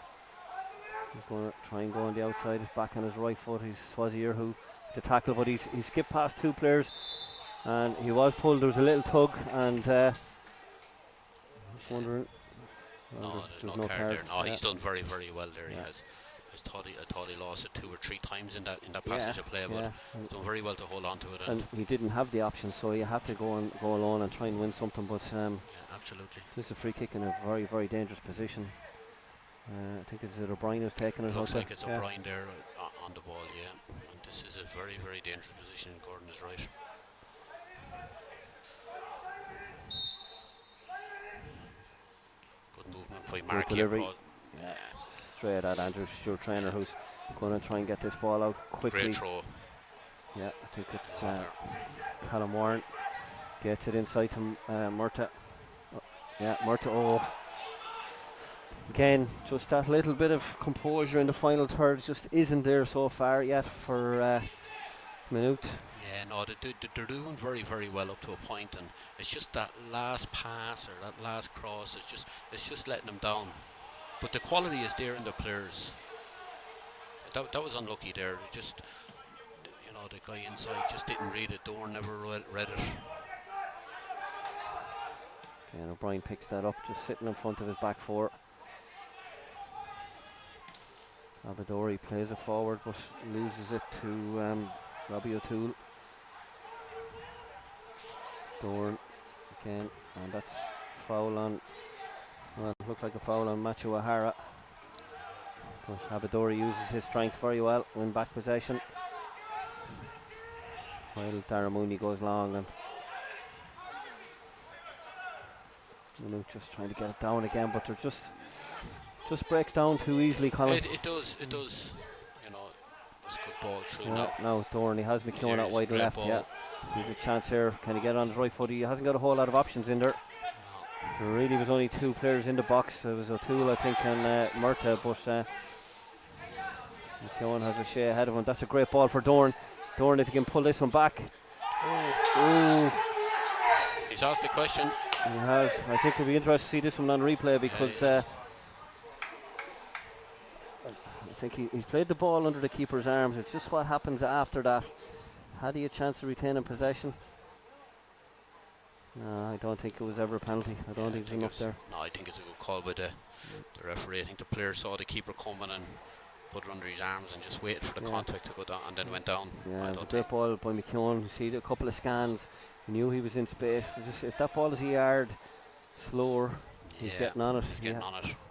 He's going to try and go on the outside. He's back on his right foot. He's Swazier who to tackle, but he skipped past 2 players, and he was pulled. There was a little tug, and just wondering. Well, there's no card there. No, he's done very, very well there. He has. I thought he lost it 2 or 3 times in that passage of play, but he's done very well to hold on to it. And he didn't have the option, so he had to go alone and try and win something. But absolutely, this is a free kick in a very, very dangerous position. I think it's O'Brien who's taking it. Looks like it's O'Brien there on the ball, yeah. And this is a very, very dangerous position. Gordon is right. Good movement by Mark. Delivery. Straight at Andrew Stewart, trainer, who's going to try and get this ball out quickly. Great throw. Yeah, I think it's Callum Warren gets it inside to Murta. Murta. Again, just that little bit of composure in the final third just isn't there so far yet for Manut. Yeah, no, they're doing very, very well up to a point, and it's just that last pass or that last cross. It's just letting them down. But the quality is there in the players. That was unlucky there. Just, the guy inside just didn't read it. Dorn never read it. And O'Brien picks that up, just sitting in front of his back 4. Abadori plays it forward, but loses it to Robbie O'Toole. Dorn again, and that's foul on. Well, it looked like a foul on Matthew O'Hara. But Abadori uses his strength very well, win back possession. While Darren Mooney goes long, and Manut just trying to get it down again, but they're just breaks down too easily, Colin. It does. It's a good ball through now. Now Dorn, he has McKeown out wide left, ball. He's a chance here. Can he get on his right foot? He hasn't got a whole lot of options in there. There really was only 2 players in the box. It was O'Toole, I think, and Murta, but McKeown has a shea ahead of him. That's a great ball for Dorn. Dorn, if he can pull this one back. Ooh. He's asked the question. He has. I think it'll be interesting to see this one on replay, because I think he's played the ball under the keeper's arms. It's just what happens after that. Had he a chance to retain in possession? No, I don't think it was ever a penalty. I don't think there's enough there. No, I think it's a good call by the referee. I think the player saw the keeper coming and put it under his arms and just waited for the contact to go down, and then went down. Yeah, it was a great ball by McKeown. You see a couple of scans. He knew he was in space. Just if that ball is a yard slower, he's getting on it.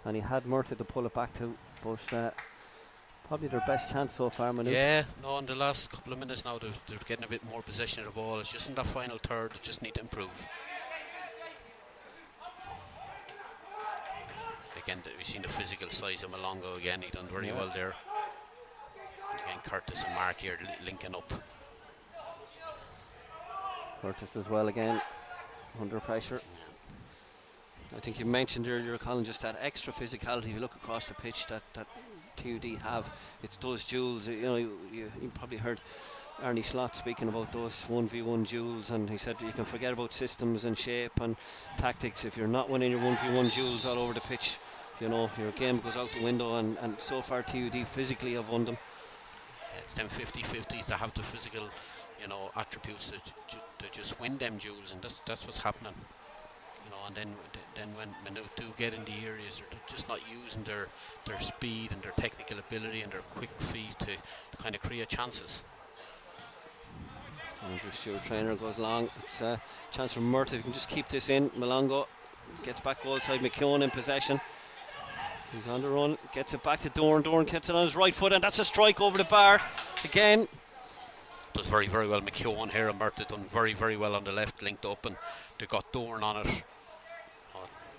And he had Murtagh to pull it back to. But probably their best chance so far, Manut. Yeah, no, in the last couple of minutes now, they're getting a bit more possession of the ball. It's just in that final third, they just need to improve. Again, we've seen the physical size of Malongo again. He done very well there. And again, Curtis and Mark here linking up. Curtis as well again, under pressure. I think you mentioned earlier, Colin, just that extra physicality. If you look across the pitch, that TUD have, it's those duels. You know, you probably heard Arnie Slot speaking about those 1v1 duels, and he said you can forget about systems and shape and tactics if you're not winning your 1v1 duels all over the pitch. You know, your game goes out the window, and so far TUD physically have won them. It's them 50-50s that have the physical, you know, attributes that just win them duels, and that's what's happening. You know, and then when Manut do get in the areas, they're just not using their speed and their technical ability and their quick feet to kind of create chances. Andrew Stewart, trainer, goes long. It's a chance for Murtagh. If he can just keep this in. Malongo gets back goal side. McKeown in possession. He's on the run. Gets it back to Dorn. Dorn gets it on his right foot, and that's a strike over the bar again. Does very, very well. McKeown here and Murtagh done very, very well on the left, linked up, and they got Dorn on it.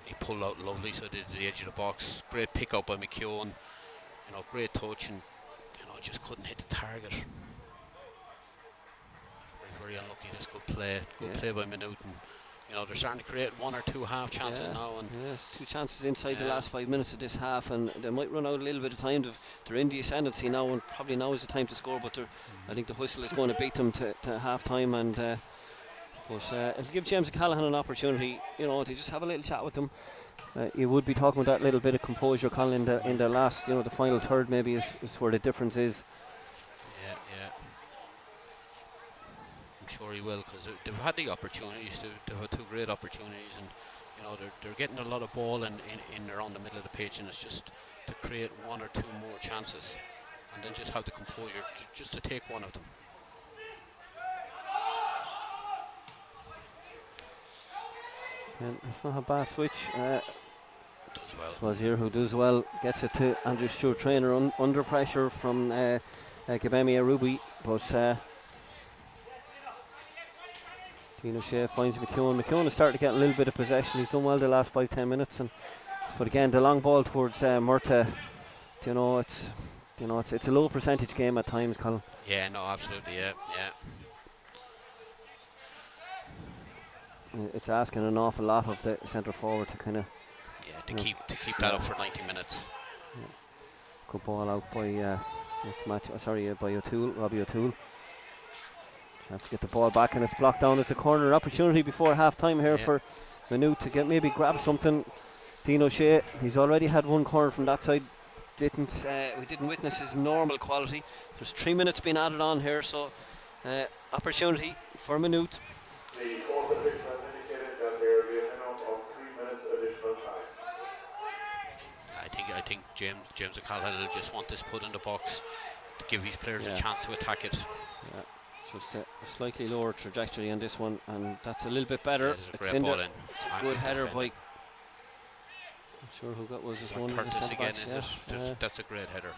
He pulled out lovely, so they did the edge of the box. Great pick up by McKeown. You know, great touch, and you know, just couldn't hit the target. Very unlucky. This good play by Manut. And you know, they're starting to create one or two half chances now. And yes, two chances inside the last 5 minutes of this half, and they might run out a little bit of time. They're in the ascendancy now, and probably now is the time to score. But I think the whistle is going to beat them to half time, and it'll give James O'Callaghan an opportunity. You know, to just have a little chat with them. You would be talking about that little bit of composure, Colin, in the last, you know, the final third maybe is where the difference is. Yeah. I'm sure he will, because they've had the opportunities. They've had two great opportunities, and you know they're getting a lot of ball in around the middle of the pitch, and it's just to create one or two more chances, and then just have the composure just to take one of them. And it's not a bad switch. Does well. Swazir, who does well, gets it to Andrew Stewart, trainer, under pressure from Gabemi Arubi, but Dean O'Shea finds McKeown. McKeown is starting to get a little bit of possession. He's done well the last 5-10 minutes, but again the long ball towards Murtagh. It's a low percentage game at times, Colin. Yeah, no, absolutely, yeah. It's asking an awful lot of the centre forward to kind of keep that up for 90 minutes. Yeah. Good ball out by by O'Toole, Robbie O'Toole. Chance to get the ball back, and it's blocked down as a corner opportunity before half time here for Manut to grab something. Dean O'Shea, he's already had one corner from that side. We didn't witness his normal quality. There's 3 minutes being added on here, so opportunity for Manut. The fourth official has indicated that there will be a minimum of 3 minutes additional time. I think James O'Callaghan will just want this put in the box to give his players a chance to attack it. Yeah. Just a slightly lower trajectory on this one, and that's a little bit better. Yeah, it's a great ball in. It's a good header by. I'm sure who got was this one of the centre backs. That's a great header.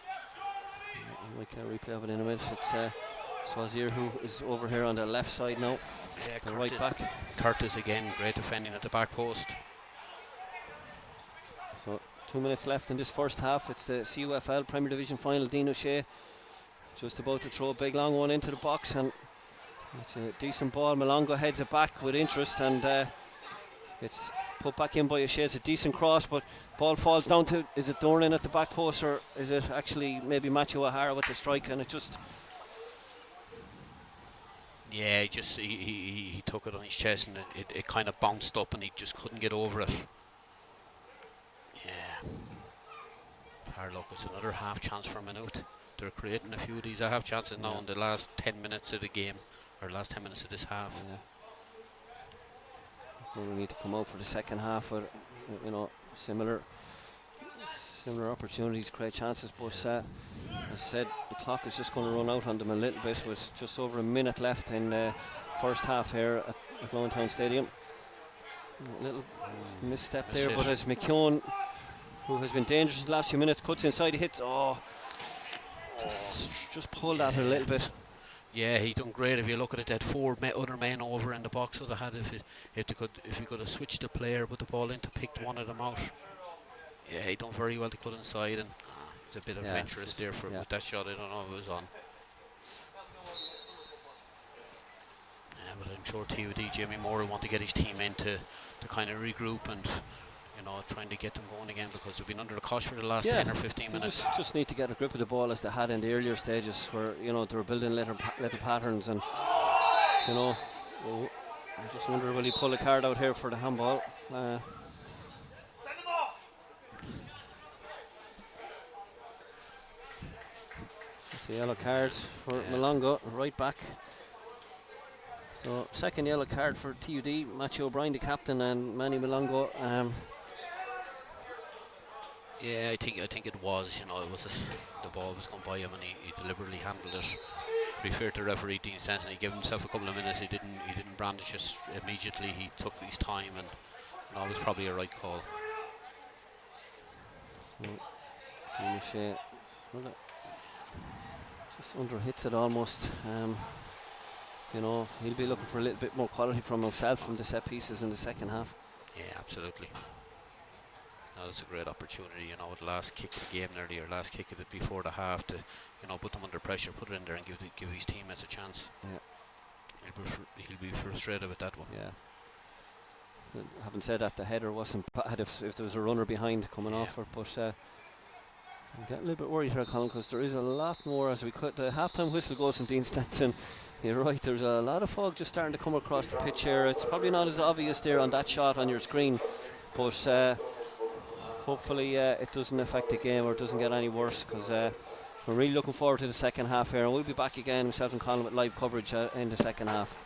I might get a replay of it in a minute. It's Swazir who is over here on the left side now. Yeah, the right back. Curtis again, great defending at the back post. So 2 minutes left in this first half. It's the CUFL Premier Division final. Dean O'Shea just about to throw a big long one into the box, and it's a decent ball. Malongo heads it back with interest, and it's put back in by O'Shea. It's a decent cross, but ball falls down to, is it Dornan at the back post, or is it actually maybe Matthew O'Hara with the strike? And it just he took it on his chest, and it kind of bounced up, and he just couldn't get over it. Yeah, look, it's another half chance for Manut. They're creating a few of these half chances now in the last 10 minutes of the game, or last 10 minutes of this half. Well, we need to come out for the second half with, similar opportunities, great chances, but as I said, the clock is just going to run out on them a little bit with just over a minute left in the first half here at Longtown Stadium. A little misstep That's there, it. but as McKeown, who has been dangerous the last few minutes, cuts inside, he hits. Just pulled at it a little bit. Yeah, he done great. If you look at it, they had four other men over in the box. So they had if he could have switched the player, put the ball in to pick one of them out. Yeah, he done very well to cut inside, and it's a bit adventurous there with that shot. I don't know if it was on. Yeah, but I'm sure TUD Jimmy Moore will want to get his team in to kind of regroup and trying to get them going again, because they've been under the cosh for the last 10 or 15 minutes. Just need to get a grip of the ball as they had in the earlier stages, where they were building little patterns, and I just wonder, will he pull a card out here for the handball? It's a yellow card for Malonga, right back. So second yellow card for TUD, Matthew O'Brien the captain, and Manny Malonga. Yeah, I think it was. It was the ball was going by him, and he deliberately handled it. To be fair to referee Dean Stenson, he gave himself a couple of minutes. He didn't brandish it immediately. He took his time, and it was probably a right call. So, just under hits it almost. He'll be looking for a little bit more quality from himself from the set pieces in the second half. Yeah, absolutely. That's a great opportunity, the last kick of the game nearly, or last kick of it before the half, to put them under pressure, put it in there, and give his teammates a chance. Yeah, he'll be frustrated with that one. Yeah. Having said that, the header wasn't bad if there was a runner behind coming off her, but I'm getting a little bit worried here, Colin, because there is a lot more as we cut. The half-time whistle goes from Dean Stenson. You're right, there's a lot of fog just starting to come across the pitch here. It's probably not as obvious there on that shot on your screen, but hopefully it doesn't affect the game or it doesn't get any worse, because we're really looking forward to the second half here, and we'll be back again, myself and Colin, with live coverage in the second half.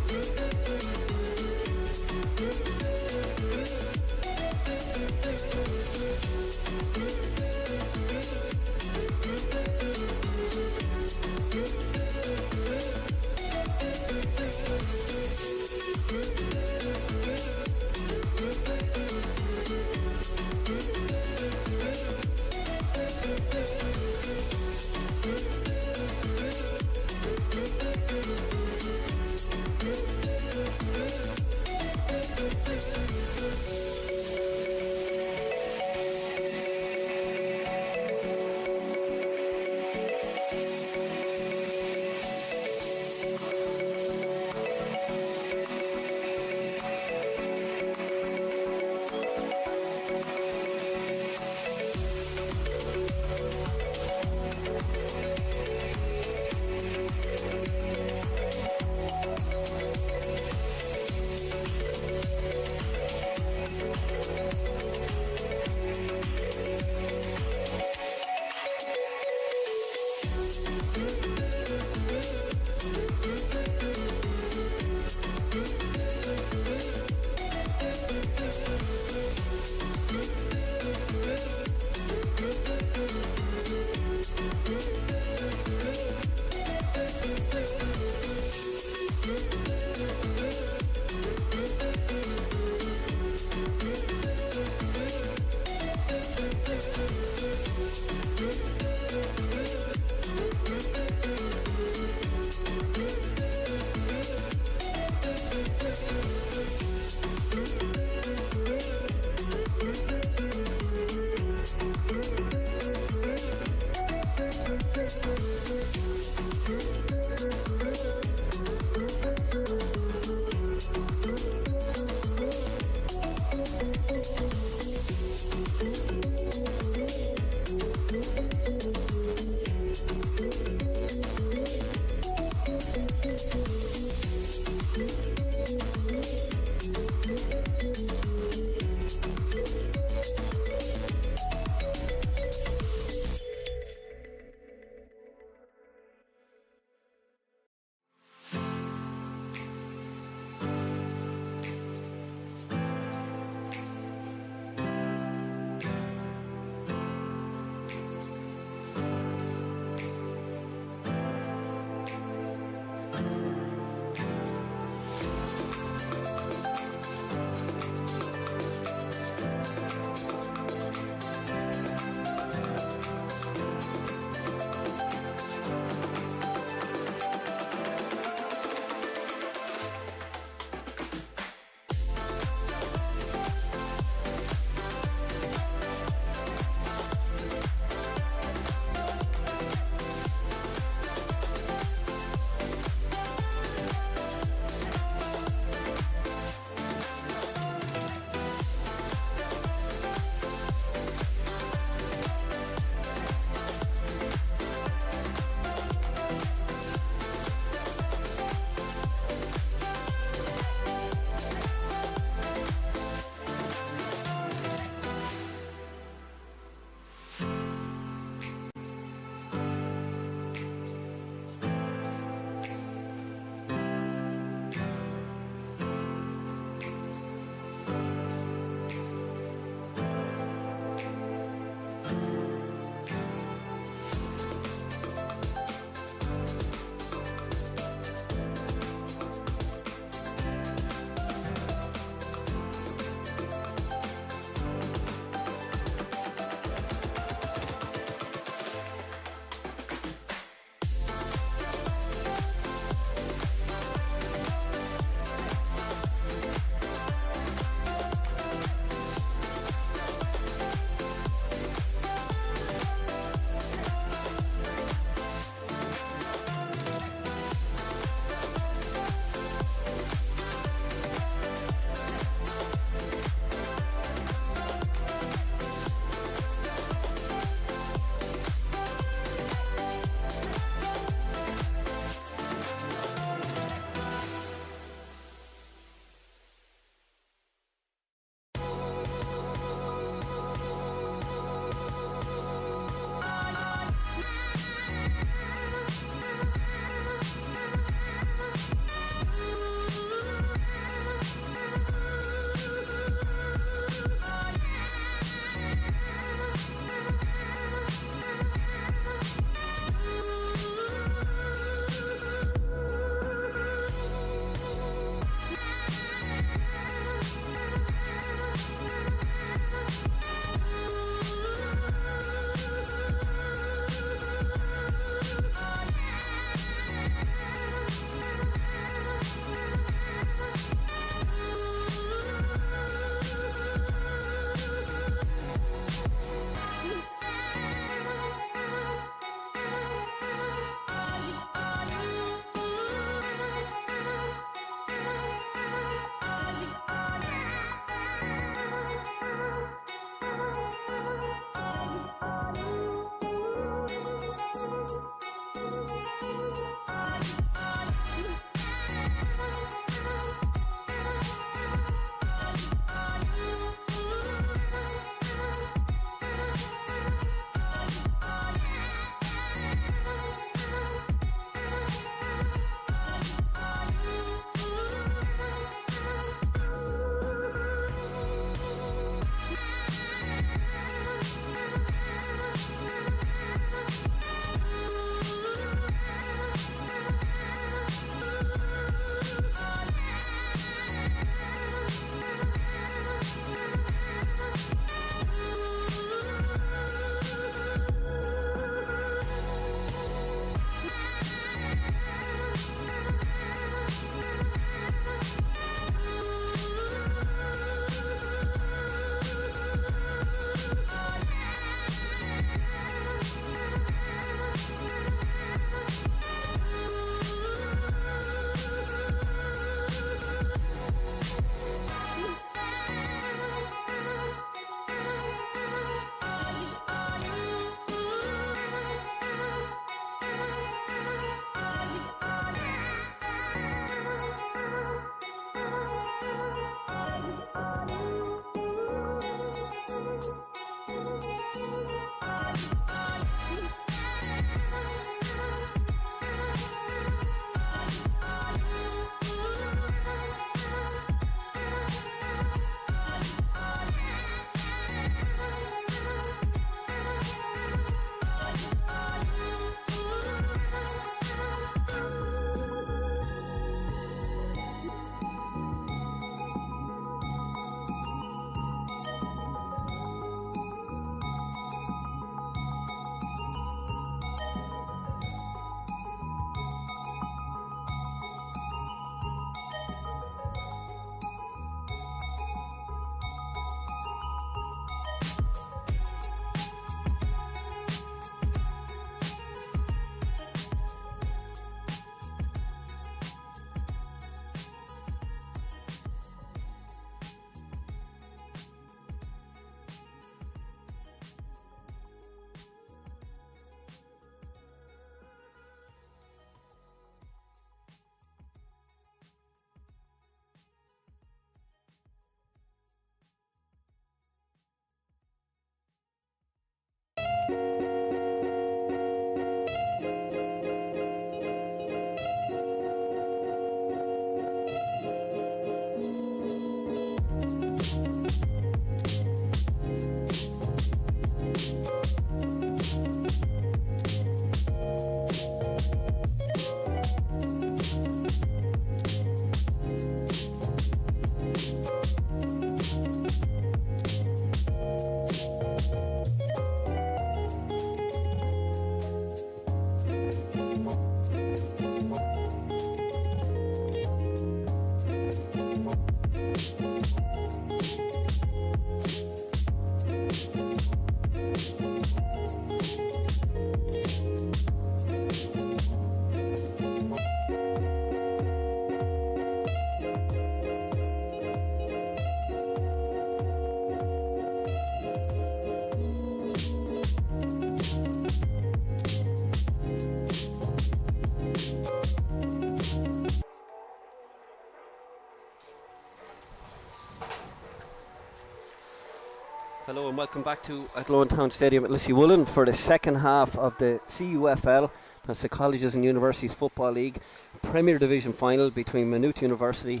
Hello and welcome back to Athlone Town Stadium at Lissywoolen for the second half of the CUFL, that's the Colleges and Universities Football League Premier Division final between Maynooth University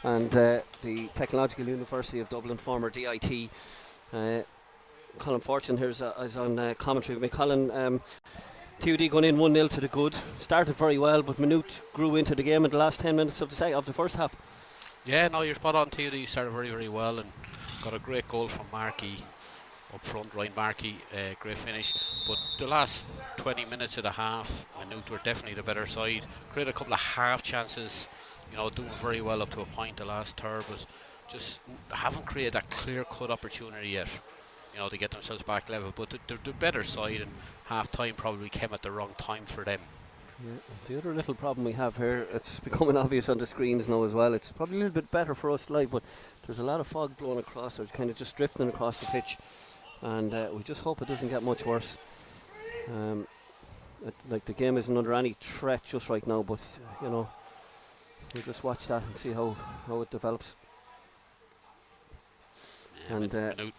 and the Technological University of Dublin, former DIT. Colin Fortune here is on commentary with me. Colin, TUD going in 1-0 to the good, started very well, but Maynooth grew into the game in the last 10 minutes of the first half. Yeah, no, you're spot on. TUD started very, very well and got a great goal from Markey up front. Ryan Markey, great finish. But the last 20 minutes of the half, Maynooth were definitely the better side. Created a couple of half chances, doing very well up to a point the last third, but just haven't created that clear-cut opportunity yet, to get themselves back level. But the better side, and half time probably came at the wrong time for them. Yeah, the other little problem we have here, it's becoming obvious on the screens now as well, it's probably a little bit better for us live, but there's a lot of fog blowing across, it's kind of just drifting across the pitch, and we just hope it doesn't get much worse. Like the game isn't under any threat just right now, but we'll just watch that and see how it develops. Yeah, and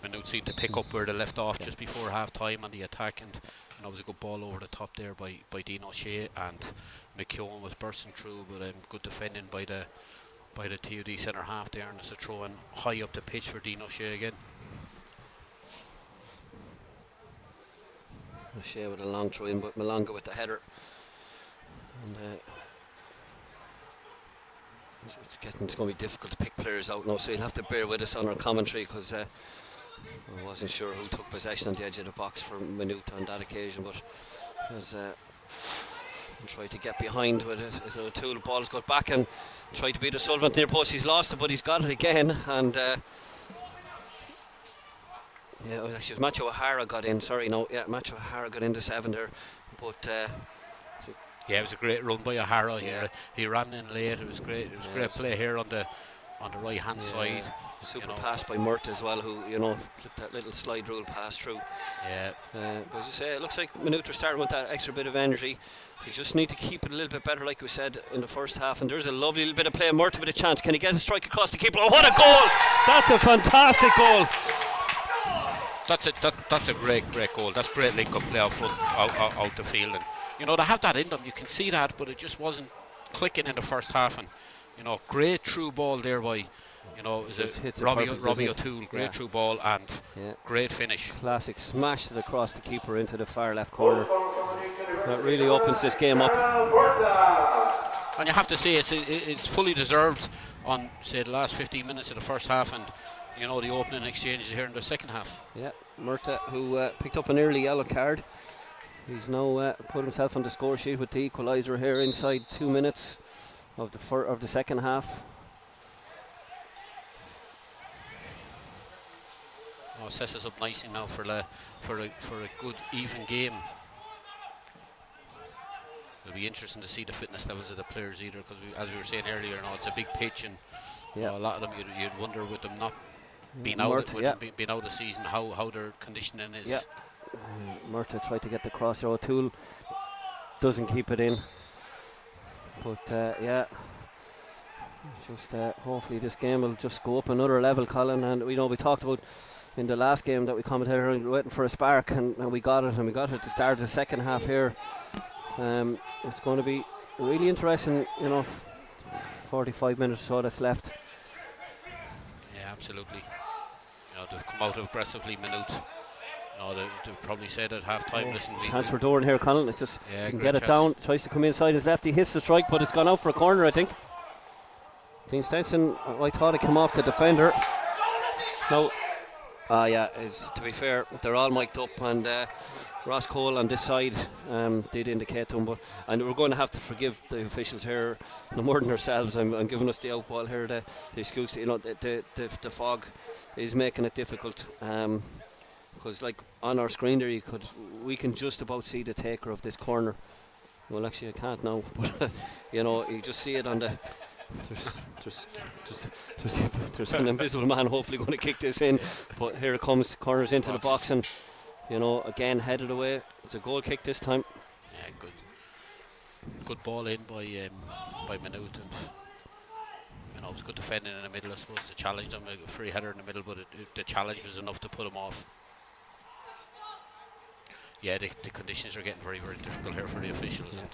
Manut seemed to pick up where they left off just before half time on the attack, and it was a good ball over the top there by Dean O'Shea, and McKeown was bursting through, but good defending by the TUD centre half there, and it's a throw in high up the pitch for Dean O'Shea again. O'Shea with a long throw in, but Malonga with the header, and it's going to be difficult to pick players out now, so you'll have to bear with us on our commentary, because I wasn't sure who took possession on the edge of the box for Manut on that occasion, but as tried to get behind with it as O'Toole. The ball goes back and tried to beat a Sullivan near post. He's lost it, but he's got it again, and it was Macho O'Hara got in. Macho O'Hara got into 7 there, but it was a great run by O'Hara. He ran in late. It was great. It was great play here on the right hand side. Super pass by Mert as well, who flipped that little slide rule pass through. But as you say, it looks like Maynooth are starting with that extra bit of energy. They just need to keep it a little bit better, like we said in the first half. And there's a lovely little bit of play. Mert with a chance. Can he get a strike across the keeper? Oh, what a goal! That's a fantastic goal. That's a great goal. That's great link-up play out front, out the field, and they have that in them. You can see that, but it just wasn't clicking in the first half. And great through ball there by Robbie O'Toole. Great through ball and great finish. Classic, smashed it across the keeper into the far left corner. So it really opens this game up. And you have to say it's fully deserved on, say, the last 15 minutes of the first half, and the opening exchanges here in the second half. Yeah, Murta, who picked up an early yellow card. He's now put himself on the score sheet with the equaliser here inside 2 minutes of the second half. Sets us up nicely now for a good even game. It'll be interesting to see the fitness levels of the players either, because as we were saying earlier, it's a big pitch, and a lot of them you'd wonder with them not being out being out of the season how their conditioning is. Murta tried to get the cross. O'Toole doesn't keep it in, but just hopefully this game will just go up another level, Colin. And we talked about in the last game that we commentated, waiting for a spark, and we got it, at the start of the second half here. It's going to be really interesting, 45 minutes or so that's left. Yeah, absolutely. They've come out aggressively, Manut. They've probably said at half time, listen, chance for Doran here, Colin. It just can get it chance. down. Tries to come inside his left. He hits the strike, but it's gone out for a corner, I think. Dean Stenson, I thought it came off the defender. No. To be fair, they're all mic'd up, and Ross Cole on this side did indicate to him, and we're going to have to forgive the officials here, no more than ourselves. I'm giving us the outball here, the excuse. The fog is making it difficult. Because like on our screen there, we can just about see the taker of this corner. Well, actually I can't now, but you just see it on the. There's an invisible man hopefully going to kick this in, but here it comes, corners into the box, and again headed away. It's a goal kick this time. Yeah, good ball in by Maynooth, and it was good defending in the middle. I suppose the challenge them, a free header in the middle, but the challenge was enough to put him off. Yeah, the conditions are getting very, very difficult here for the officials, and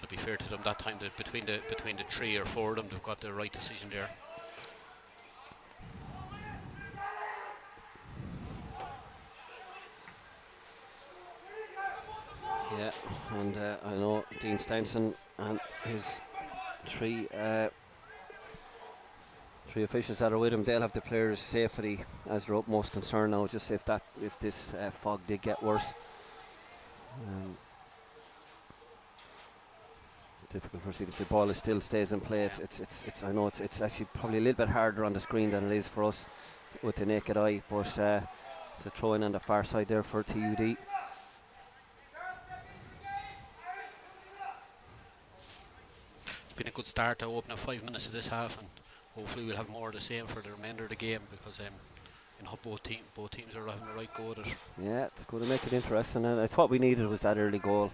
to be fair to them, that time between the 3 or 4 of them, they've got the right decision there. Yeah, and I know Dean Stenson and his three officials that are with him, they'll have the players' safety as their utmost concern now, just if this fog did get worse. It's difficult for us to see. The ball still stays in play. I know it's actually probably a little bit harder on the screen than it is for us with the naked eye, but it's a throw in on the far side there for TUD. It's been a good start to open 5 minutes of this half, and hopefully we'll have more of the same for the remainder of the game, because both teams are having the right go at it. Yeah, it's going to make it interesting, and it's what we needed was that early goal.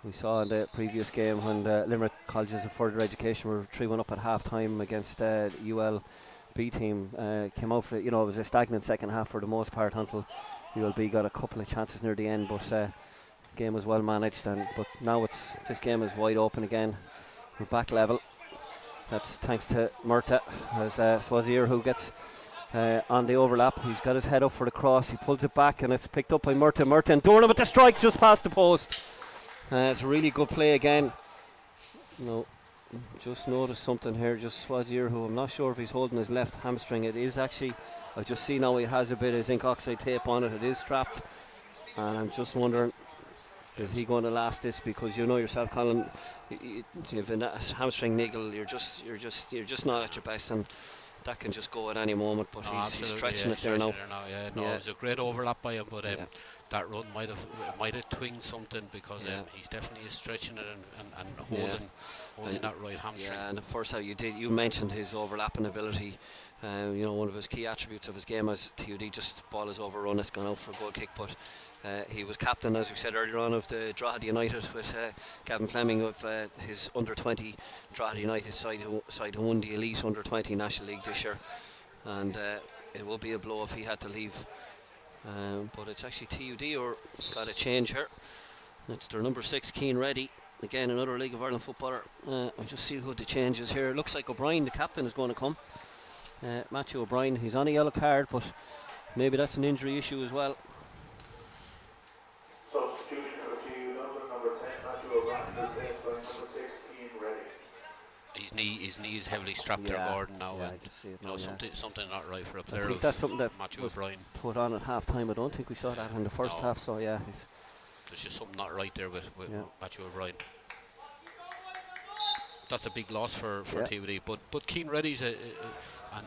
We saw in the previous game when the Limerick Colleges of Further Education were 3-1 up at half time against UL B team. Came out for it was a stagnant second half for the most part until ULB got a couple of chances near the end, but game was well managed, but now this game is wide open again. We're back level. That's thanks to Murta, as Swazir, who gets on the overlap. He's got his head up for the cross. He pulls it back, and it's picked up by Murta, and Dorna with the strike just past the post. It's a really good play again. Just noticed something here. Just Swazir, who I'm not sure if he's holding his left hamstring. It is actually, I just see now he has a bit of zinc oxide tape on it. It is strapped, and I'm just wondering, is he going to last this? Because yourself, Colin, you've a hamstring niggle, you're just not at your best, and that can just go at any moment. But he's stretching it there now. It was a great overlap by him, but that run might have twinged something, because he's definitely stretching it and holding that right hamstring. Yeah, and the first how you mentioned his overlapping ability. One of his key attributes of his game as TUD, just ball is overrun, it's gone out for a goal kick, but he was captain, as we said earlier on, of the Drogheda United with Gavin Fleming of his under-20 Drogheda United side who won the Elite Under-20 National League this year, and it would be a blow if he had to leave, but it's actually TUD who got a change here. It's their number 6, Keane Reddy, again another League of Ireland footballer. I'll just see who the change is here. It looks like O'Brien, the captain, is going to come. Matthew O'Brien, he's on a yellow card, but maybe that's an injury issue as well. Substitution for TUD, number 10, Matthew O'Brien, replaced by number 6, Keane Reddy. His knee is heavily strapped there, Gordon, now. Yeah, I just see it now, something not right for a player. I think that's something that Matthew was O'Brien put on at half time. I don't think we saw that in the first half, so there's just something not right there with Matthew O'Brien. That's a big loss for TUD, but Keane Reddy's an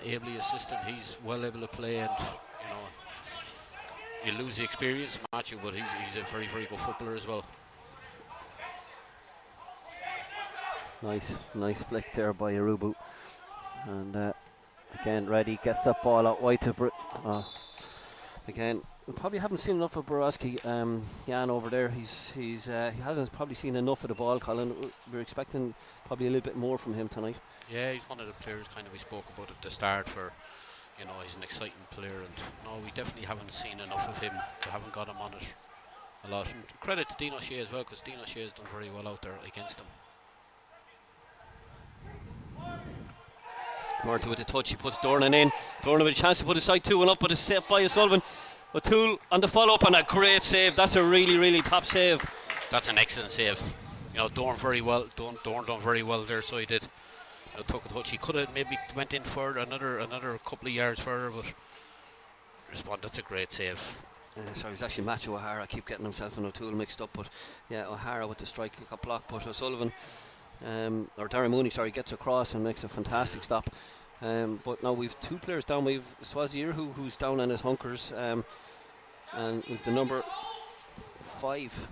ably assistant. He's well able to play, and you lose the experience, Matthew, but he's a very, very good footballer as well. Nice flick there by Arubu, and again Reddy gets that ball out wide to again. We probably haven't seen enough of Borowski. Jan over there, he hasn't probably seen enough of the ball, Colin. We're expecting probably a little bit more from him tonight. Yeah, he's one of the players kind of we spoke about at the start for, he's an exciting player, and we definitely haven't seen enough of him. We haven't got him on it a lot. And credit to Dean O'Shea as well, because Dean O'Shea has done very well out there against him. Murty with the touch, he puts Dornan in. Dornan with a chance to put his side 2-1 up, but it's saved by O'Sullivan. O'Toole on the follow-up, and a great save. That's a really, really top save. That's an excellent save. Dorn very well. Dorn done very well there, so he did. Took a touch. He could have maybe went in further, another couple of yards further, but respond. That's a great save. Sorry, it was actually Matthew O'Hara. I keep getting himself and O'Toole mixed up, but yeah, O'Hara with the strike got blocked, but O'Sullivan, or Darren Mooney, sorry, gets across and makes a fantastic stop. But now we've 2 players down. We've Swazier who's down on his hunkers, and with the number 5,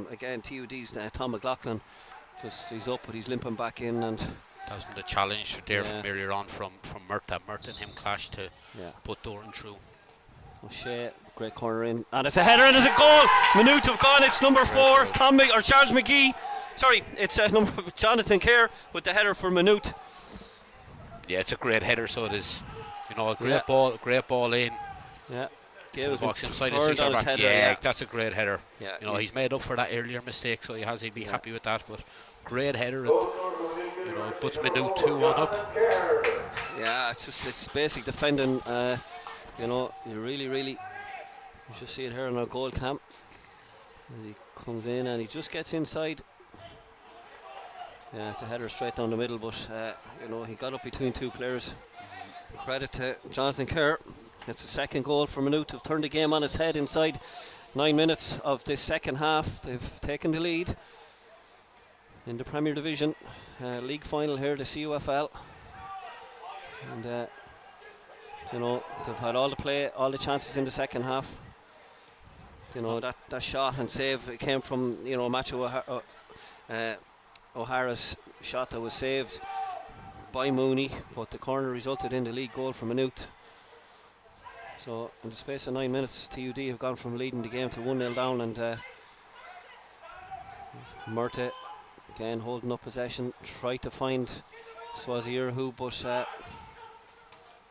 again TUD's Tom McLaughlin. He's up, but he's limping back in, and that was the challenge there from earlier on from Mert and him clashed to put Doran through. O'Shea, great corner in, and it's a header and it's a goal. Manut have gone. It's number 4, Charles McGee. Sorry, it's number Jonathan Kerr with the header for Manut. Yeah, it's a great header. So it is, a great ball in. Yeah. To the box inside his back. Header, that's a great header. Yeah, he's made up for that earlier mistake, so he'd be happy with that. But great header. Puts Manut 2-1 up. Yeah, it's basic defending. You really, you should see it here in our goal cam. He comes in and he just gets inside. Yeah, it's a header straight down the middle, but he got up between 2 players. Credit to Jonathan Kerr. It's the second goal for Manut. They've turned the game on its head inside 9 minutes of this second half. They've taken the lead in the Premier Division league final here, the CUFL, and they've had all the play, all the chances in the second half. That shot and save, it came from Matthew O'Hara's shot that was saved by Mooney, but the corner resulted in the league goal for Manut. So in the space of 9 minutes, TUD have gone from leading the game to 1-0 down, and Murty again holding up possession, tried to find Swazier but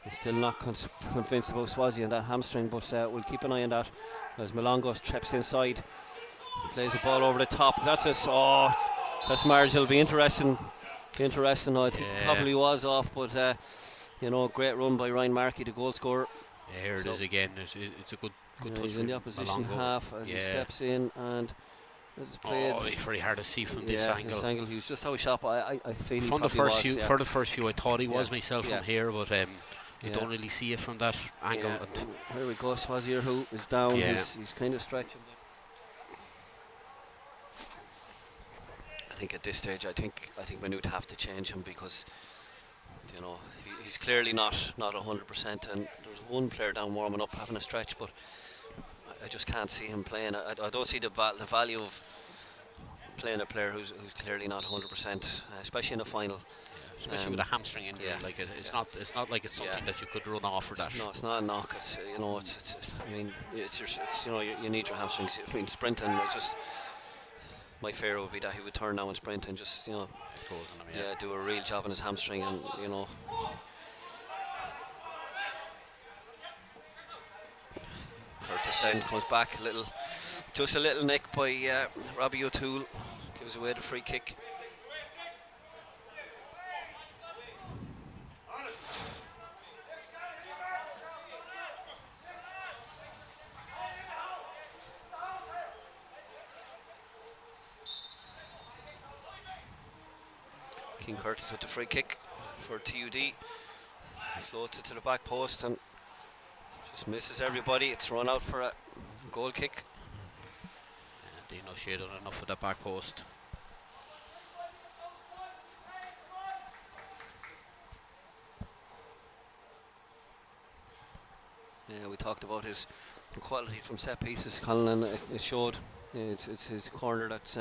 he's still not convinced about Swazi and that hamstring, but we'll keep an eye on that as Malongo trips inside, plays the ball over the top. That's marginal. It'll be interesting. I think it probably was off, but great run by Ryan Markey, the goal scorer. Yeah, here it is again. It's a good touch. He's in the opposition half as he steps in, and it's played. Very hard to see from this angle. This angle, he was just out of shot. I feel from for the first few, I thought he was myself from here, but you don't really see it from that angle. And here we go, Swazier who is down. He's kind of stretching. I think at this stage, I think Manut have to change him, because he's clearly not 100%, and there's one player down warming up having a stretch, but I just can't see him playing. I don't see the value of playing a player who's clearly not 100%, especially in a final. Especially with a hamstring injury, it's not like it's something that you could run off or that. No, it's not a knock. It's you need your hamstrings. I mean, sprinting, my fear would be that he would turn now and sprint and just do a real job on his hamstring, and Curtis then comes back just a little nick by Robbie O'Toole, gives away the free kick. King Curtis with the free kick for TUD, floats it to the back post and just misses everybody. It's run out for a goal kick. Dino Shea done enough with that back post. Yeah, we talked about his quality from set pieces, Colin, and it showed. It's his corner that's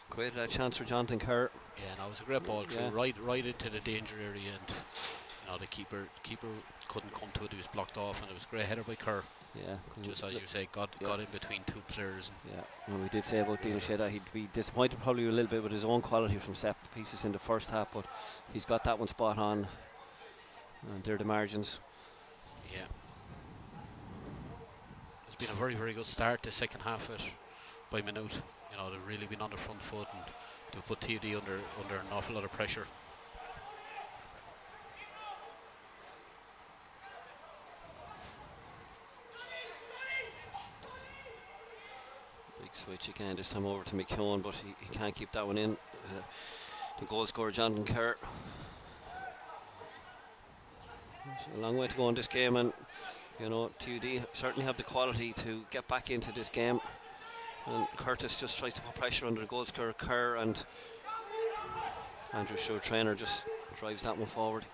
created a chance for Jonathan Kerr. Yeah, no, it was a great ball through, right into the danger area, and the keeper couldn't come to it. He was blocked off, and it was a great header by Kerr. Yeah, just as you say, got in between 2 players. And we did say about Dino Shea that he'd be disappointed probably a little bit with his own quality from set pieces in the first half, but he's got that one spot on, and they're the margins. Yeah, it's been a very, very good start the second half by Manut. They've really been on the front foot, and they've put TUD under an awful lot of pressure. Switch again, this time over to McKeown, but he can't keep that one in. The goal scorer, Jonathan Kerr. A long way to go in this game, and you know, TUD certainly have the quality to get back into this game. And Curtis just tries to put pressure under the goal scorer Kerr, and Andrew Shore trainer just drives that one forward.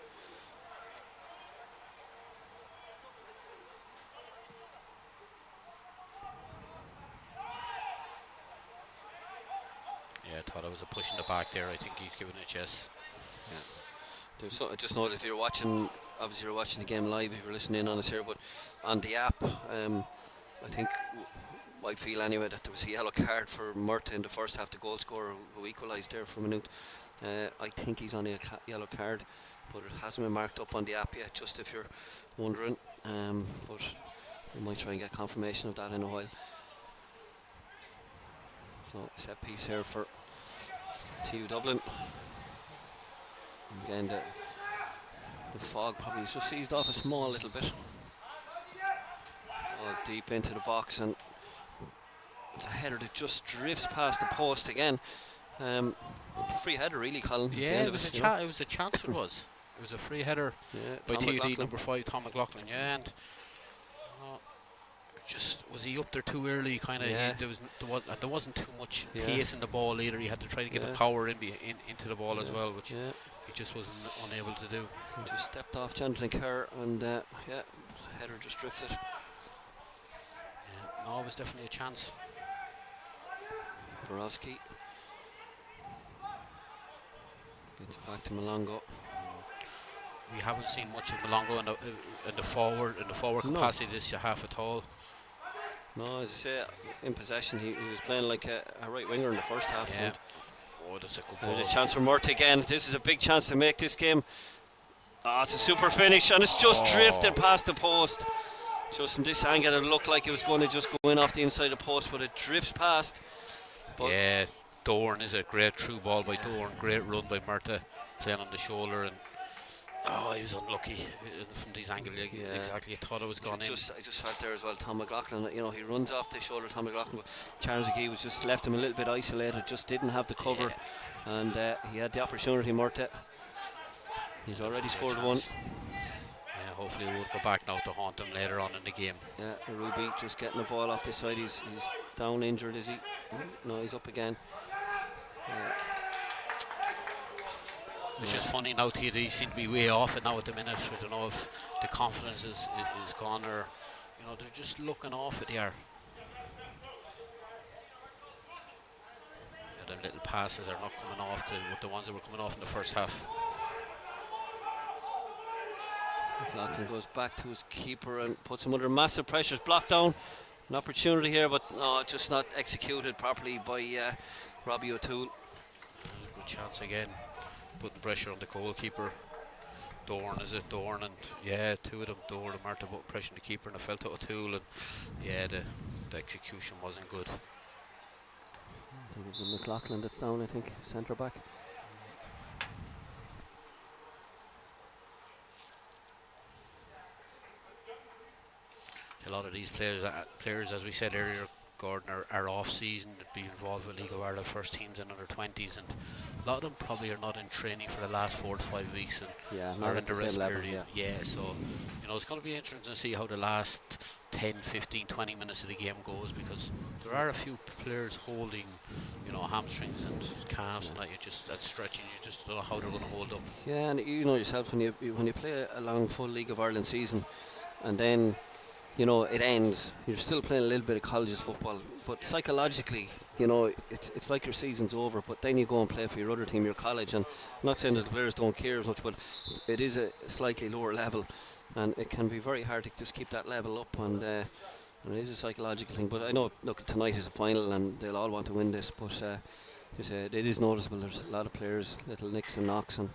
Yeah, I thought I was a push in the back there. I think he's giving it yes. Yeah. So I just noticed if you're watching, obviously you're watching the game live if you're listening in on us here, but on the app, I think I feel anyway that there was a yellow card for Murta in the first half, the goal scorer who equalised there for Manut. I think he's on a yellow card, but it hasn't been marked up on the app yet, just if you're wondering. But we might try and get confirmation of that in a while. So set piece here for TU Dublin. Again, the fog probably has just eased off a small little bit. All deep into the box, and it's a header that just drifts past the post again. It's a free header, really, Colin. Yeah, it was a chance. It was. It was a free header by TUD number 5, Tom McLaughlin. Yeah, and just was he up there too early? Kind of. Yeah. There wasn't too much pace in the ball either. He had to try to get the power into the ball as well, which he just wasn't unable to do. He just stepped off Jonathan Kerr, and header just drifted. Yeah, no, it was definitely a chance. Borowski gets it back to Malongo. We haven't seen much of Malongo in the forward capacity this half at all. No, as I say, in possession he was playing like a right winger in the first half. Yeah. Oh, that's a good ball. There's a chance for Murta again. This is a big chance to make this game. It's a super finish, and it's just drifted past the post. Just from this angle, it looked like it was going to just go in off the inside of the post, but it drifts past. But yeah, Dorn is a great through ball by Dorn. Great run by Murta, playing on the shoulder, and he was unlucky from this angle. Exactly, I thought it was gone in. I just felt there as well, Tom McLaughlin, you know, he runs off the shoulder, Tom McLaughlin, but Charles McGee was just left him a little bit isolated, just didn't have the cover, and he had the opportunity, Murta. He's already scored one. Yeah, hopefully we'll go back now to haunt him later on in the game. Yeah, Ruby just getting the ball off this side. He's down injured, is he? No, he's up again. It's just funny now, TD seem to be way off it now at the minute. I don't know if the confidence is gone, or you know, they're just looking off it here. Yeah, them little passes are not coming off with the ones that were coming off in the first half. McLaughlin goes back to his keeper and puts him under massive pressures. Blocked down. An opportunity here, but no, just not executed properly by Robbie O'Toole. Good chance again. Putting pressure on the goalkeeper. Dorn, and yeah, two of them, Dorn and Marta, put pressure on the keeper, and it fell to O'Toole, and yeah, the execution wasn't good. I think it was McLaughlin that's down, I think, centre back. A lot of these players, as we said earlier, Gordon, are off season, be involved with League of Ireland first teams and under 20s, and a lot of them probably are not in training for the last 4 to 5 weeks, and are in the rest period. So you know, it's going to be interesting to see how the last 10, 15, 20 minutes of the game goes, because there are a few players holding, you know, hamstrings and calves, and that's stretching. You just don't know how they're going to hold up. Yeah, and you know yourself, when you play a long full League of Ireland season, and then you know it ends, you're still playing a little bit of colleges football, but psychologically, you know, it's like your season's over, but then you go and play for your other team, your college, and I'm not saying that the players don't care as much, but it is a slightly lower level, and it can be very hard to just keep that level up, and it is a psychological thing. But I know, look, tonight is a final and they'll all want to win this, but it is noticeable. There's a lot of players, little nicks and knocks, and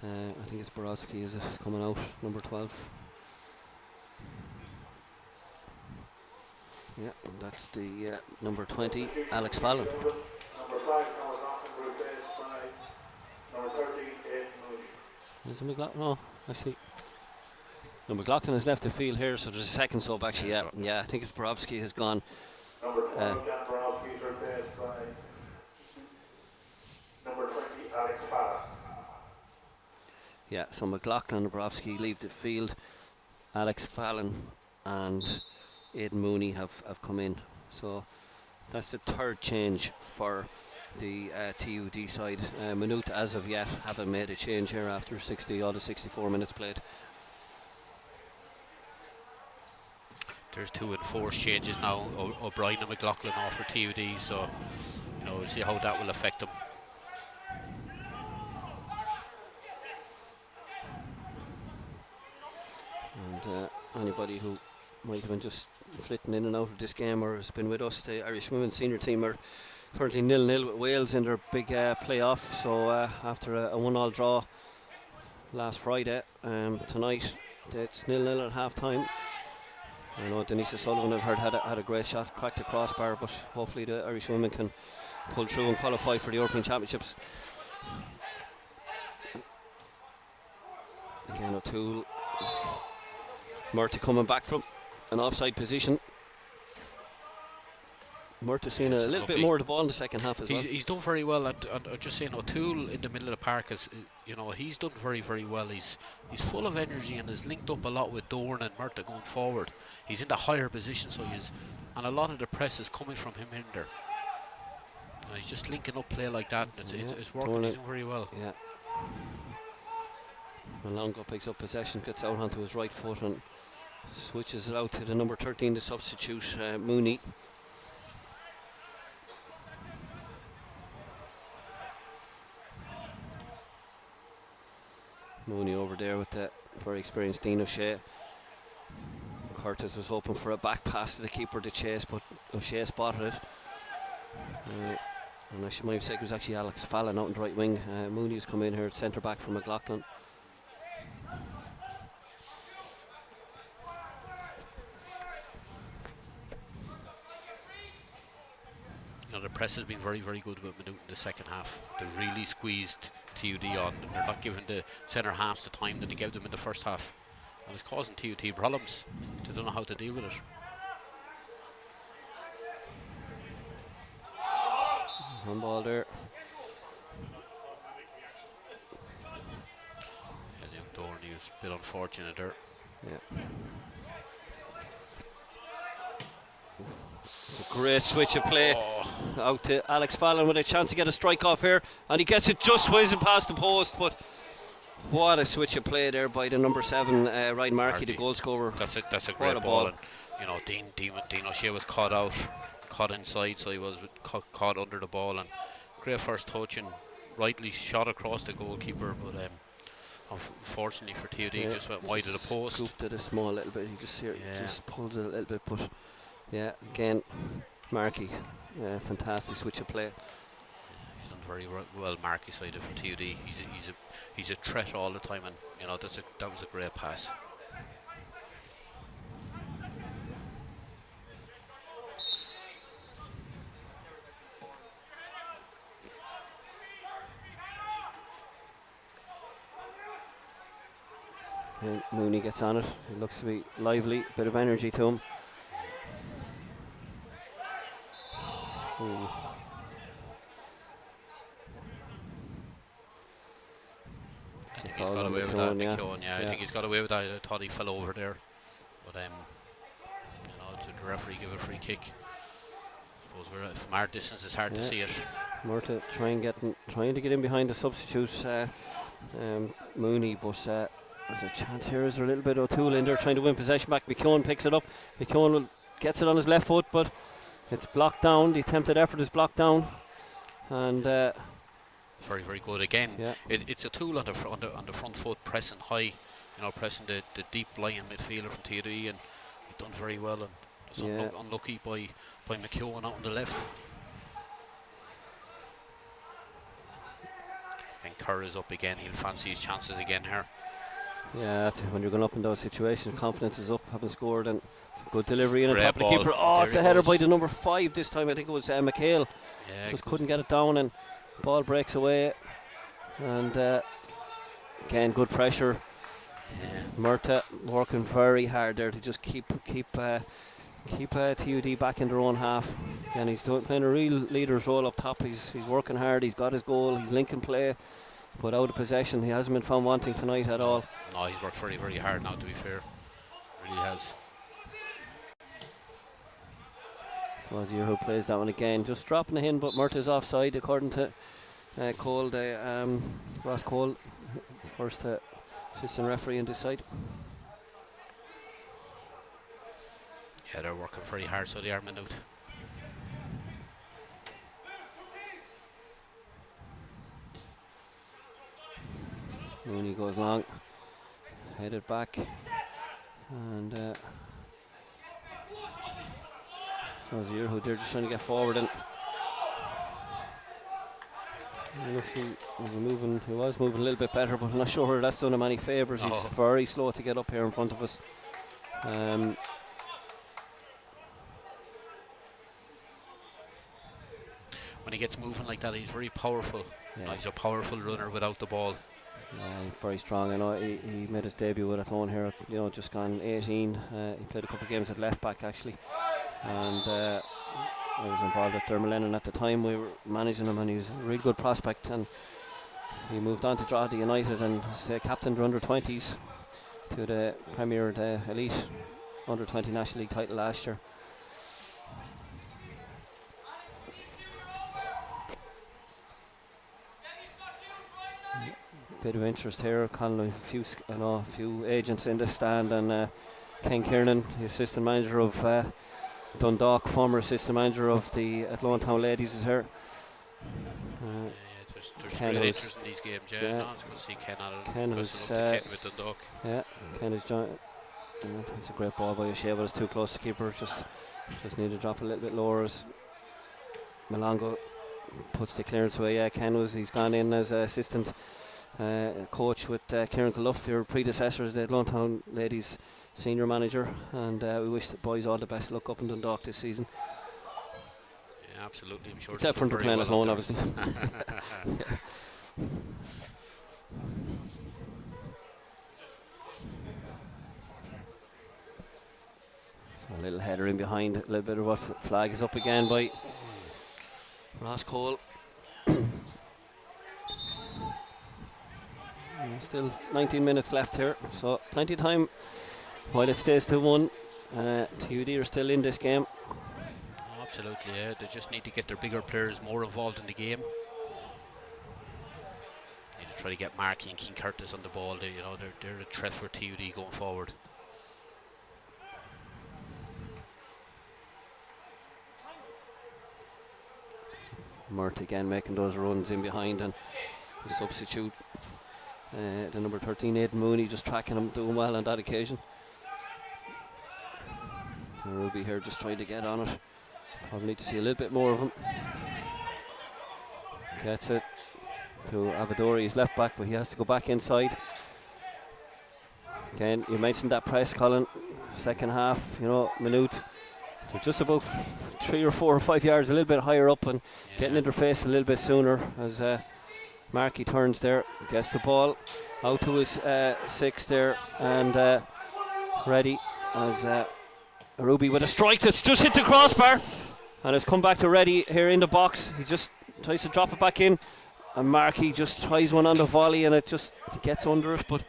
I think it's Borowski is coming out, number 12. Yeah, that's the number 20, Alex Fallon. Number 5, Thomas Austin, replaced by number 30, Aidan Mooney. Is it McLaughlin? No, actually. No, McLaughlin has left the field here, so there's a second sub actually. Yeah, I think it's Borowski has gone. Number 12, Dan Borowski is replaced by number 20, Alex Falla. Yeah, so McLaughlin and Borowski leave the field. Alex Fallon and Aidan Mooney have come in. So that's the third change for the TUD side. Manut, as of yet, haven't made a change here after 60 out of 64 minutes played. There's 2 enforced changes now. O'Brien and McLaughlin off for TUD, so we'll see how that will affect them. And anybody who might have been just flitting in and out of this game or has been with us, the Irish women's senior team are currently 0-0 with Wales in their big playoff. So after a 1-1 draw last Friday, tonight it's 0-0 at half time. I know Denise Sullivan, I've heard, had a great shot, cracked the crossbar, but hopefully the Irish women can pull through and qualify for the European Championships. Again, O'Toole, Murty coming back from an offside position. Murty's seen a little bit more of the ball in the second half as well. He's done very well, and just saying, O'Toole in the middle of the park is, he's done very, very well. He's full of energy and is linked up a lot with Dorn and Murta going forward. He's in the higher position, and a lot of the press is coming from him in there. He's just linking up play like that, and it's working. He's doing very well. Yeah. Malongo picks up possession, gets out onto his right foot and switches it out to the number 13, the substitute, Mooney. Mooney over there with the very experienced Dean O'Shea. Curtis was hoping for a back pass to the keeper to chase, but O'Shea spotted it. And actually, my mistake, was actually Alex Fallon out in the right wing. Mooney has come in here at centre back for McLaughlin. The press has been very, very good with Manut in the second half. They've really squeezed TUD on, and they're not giving the centre halves the time that they gave them in the first half. And it's causing TUD problems. They don't know how to deal with it. Handball there. Dorn, he was a bit unfortunate there. Yeah. It's a great switch of play out to Alex Fallon with a chance to get a strike off here, and he gets it just whizzing past the post. But what a switch of play there by the number 7, Ryan Markey, the goal scorer. That's a great ball. And Dean O'Shea was caught inside, so he was caught under the ball, and great first touch and rightly shot across the goalkeeper, but unfortunately for TUD, just went wide of the post. Scooped it a small little bit. He just pulls it a little bit, but yeah, again, Markey, fantastic switch of play. He's done very well, Markey side for TUD. He's a threat all the time, and that was a great pass. And Mooney gets on it. He looks to be lively, bit of energy to him. Ooh. I think he's got away with that, McKeown. I think he's got away with that. I thought he fell over there, but to the referee give a free kick. I suppose from our distance, it's hard to see it. Murta trying to get in behind the substitute, Mooney, but there's a chance here. Is there a little bit of O'Toole in there trying to win possession back? McKeown picks it up. McKeown gets it on his left foot, but it's blocked down. The attempted effort is blocked down, and very, very good again. Yeah. It's O'Toole on the front foot, pressing high, pressing the deep lying midfielder from TUD, and he's done very well. And it's unlucky by McKeown out on the left. And Kerr is up again. He'll fancy his chances again here. Yeah, when you're going up in those situations, confidence is up. Having scored, and it's a good delivery in on top of the keeper. It's a header by the number 5 this time. I think it was McHale. Just couldn't get it down, and ball breaks away. And again, good pressure. Murta working very hard there to just keep keep TUD back in their own half. And he's playing a real leader's role up top. He's working hard, he's got his goal, he's linking play, but out of possession he hasn't been found wanting tonight at all. No, he's worked very, very hard now, to be fair. Really has. So Azir who plays that one again, just dropping it in, but Mert is offside according to Cole, Ross Cole, first assistant referee on this side. Yeah, they're working very hard, so they are Manut. Mooney goes long, headed back, and Azir who they're just trying to get forward in. He was moving a little bit better, but I'm not sure that's done him any favours. He's very slow to get up here in front of us. When he gets moving like that, he's very powerful. Yeah. You know, he's a powerful runner without the ball. Yeah, he's very strong. I know he made his debut with Athlone here, just gone 18. He played a couple of games at left back actually, and I was involved with Dermot Lennon at the time. We were managing him, and he was a really good prospect. And he moved on to Drogheda United and was captain the under-20s to the Premier, the Elite under-20 National League title last year. Bit of interest here. Conley, a few agents in the stand, and Ken Kiernan, the assistant manager of Dundalk, former assistant manager of the Athlone Town Ladies, is here. There's great interest in these games. No, it's good to see Ken with Dundalk. Yeah, Ken is joined. It's a great ball by O'Shea, but it's too close to keeper. Just need to drop a little bit lower as Malongo puts the clearance away. Yeah, he's gone in as assistant coach with Kieran Clough, your predecessor as the Athlone Town Ladies senior manager, and we wish the boys all the best luck up in Dundalk this season. Yeah, absolutely. I'm sure. Except for playing at home, obviously. So a little header in behind, a little bit of what flag is up again by Ross Cole. Still 19 minutes left here, so plenty of time while it stays 2-1. TUD are still in this game. Oh, absolutely, yeah. They just need to get their bigger players more involved in the game. Need to try to get Markey and King Curtis on the ball. They're a threat for TUD going forward. Mert again making those runs in behind, and the substitute, the number 13, Aidan Mooney, just tracking him, doing well on that occasion. Ruby here just trying to get on it. Probably need to see a little bit more of him. Gets it to Abadori, he's left back, but he has to go back inside. Again, you mentioned that press, Colin. Second half, Manut, they're just about 3 or 4 or 5 yards a little bit higher up and getting in their face a little bit sooner as Markey turns there, gets the ball out to his 6 there, and ready as Ruby with a strike that's just hit the crossbar and has come back to Reddy here in the box. He just tries to drop it back in, and Markey just tries one on the volley and it just gets under it, but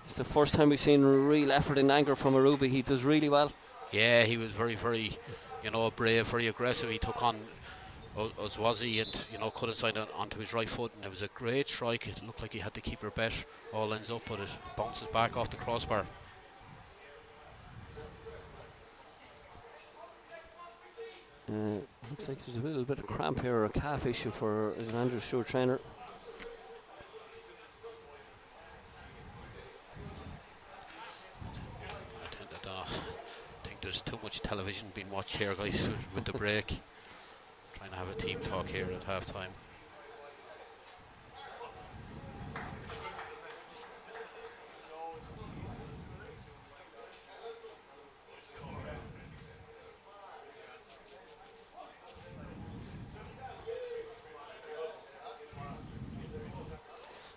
it's the first time we've seen real effort and anger from Ruby. He does really well. Yeah, he was very, very, brave, very aggressive. He took on Ozwazi and, cut inside onto his right foot, and it was a great strike. It looked like he had the keeper bet, all ends up, but it bounces back off the crossbar. Looks like there's a little bit of cramp here, or a calf issue for an Andrew Stewart trainer. I think there's too much television being watched here, guys, with the break. Trying to have a team talk here at half time.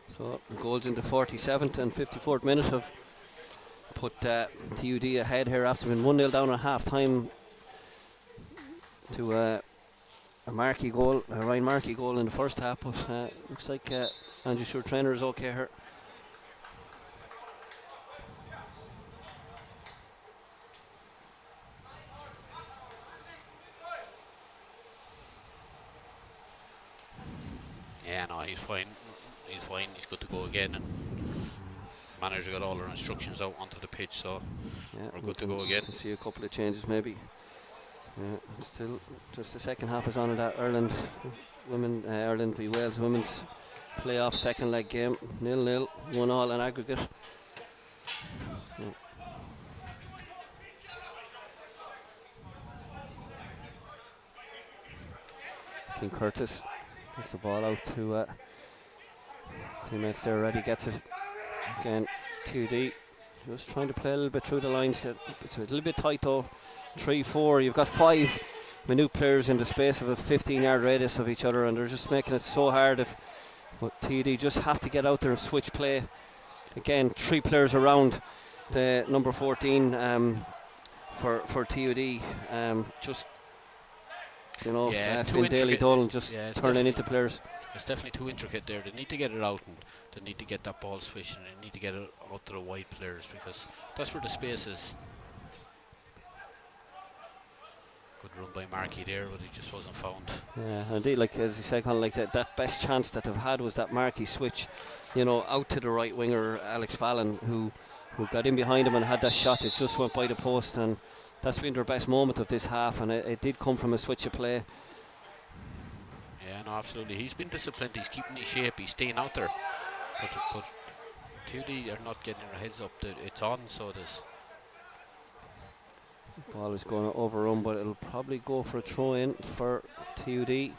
So goals in the 47th and 54th minute of put TUD ahead here after being 1-0 down at half time to a Markey goal, a Ryan Markey goal in the first half, but looks like Andrew Stewart trainer is okay here. Yeah, no, he's fine. He's fine. He's good to go again. And manager got all our instructions out onto the pitch, so yeah, we're good to go again. We'll see a couple of changes maybe. Yeah, still just the second half is on of that Ireland v Wales women's playoff second leg game. 0-0, 1-1 in aggregate. Yeah. King Curtis gets the ball out to his teammates there already, gets it again. 2D just trying to play a little bit through the lines. It's a little bit tight though. 3-4, you've got 5 Manut players in the space of a 15-yard radius of each other, and they're just making it so hard. But TD just have to get out there and switch play. Again, 3 players around the number 14 for TUD. Just Finn Daly Dolan just turning into players. It's definitely too intricate there. They need to get it out, and they need to get that ball switched, and they need to get it out to the wide players, because that's where the space is. Good run by Markey there, but he just wasn't found. Yeah, indeed, like as you said, kind of like that best chance that they've had was that Markey switch, out to the right winger, Alex Fallon, who got in behind him and had that shot. It just went by the post, and that's been their best moment of this half, and it did come from a switch of play. Yeah, no, absolutely. He's been disciplined. He's keeping his shape. He's staying out there. But TUD are not getting their heads up. It's on, so it is. Ball is going to overrun, but it'll probably go for a throw in for TUD.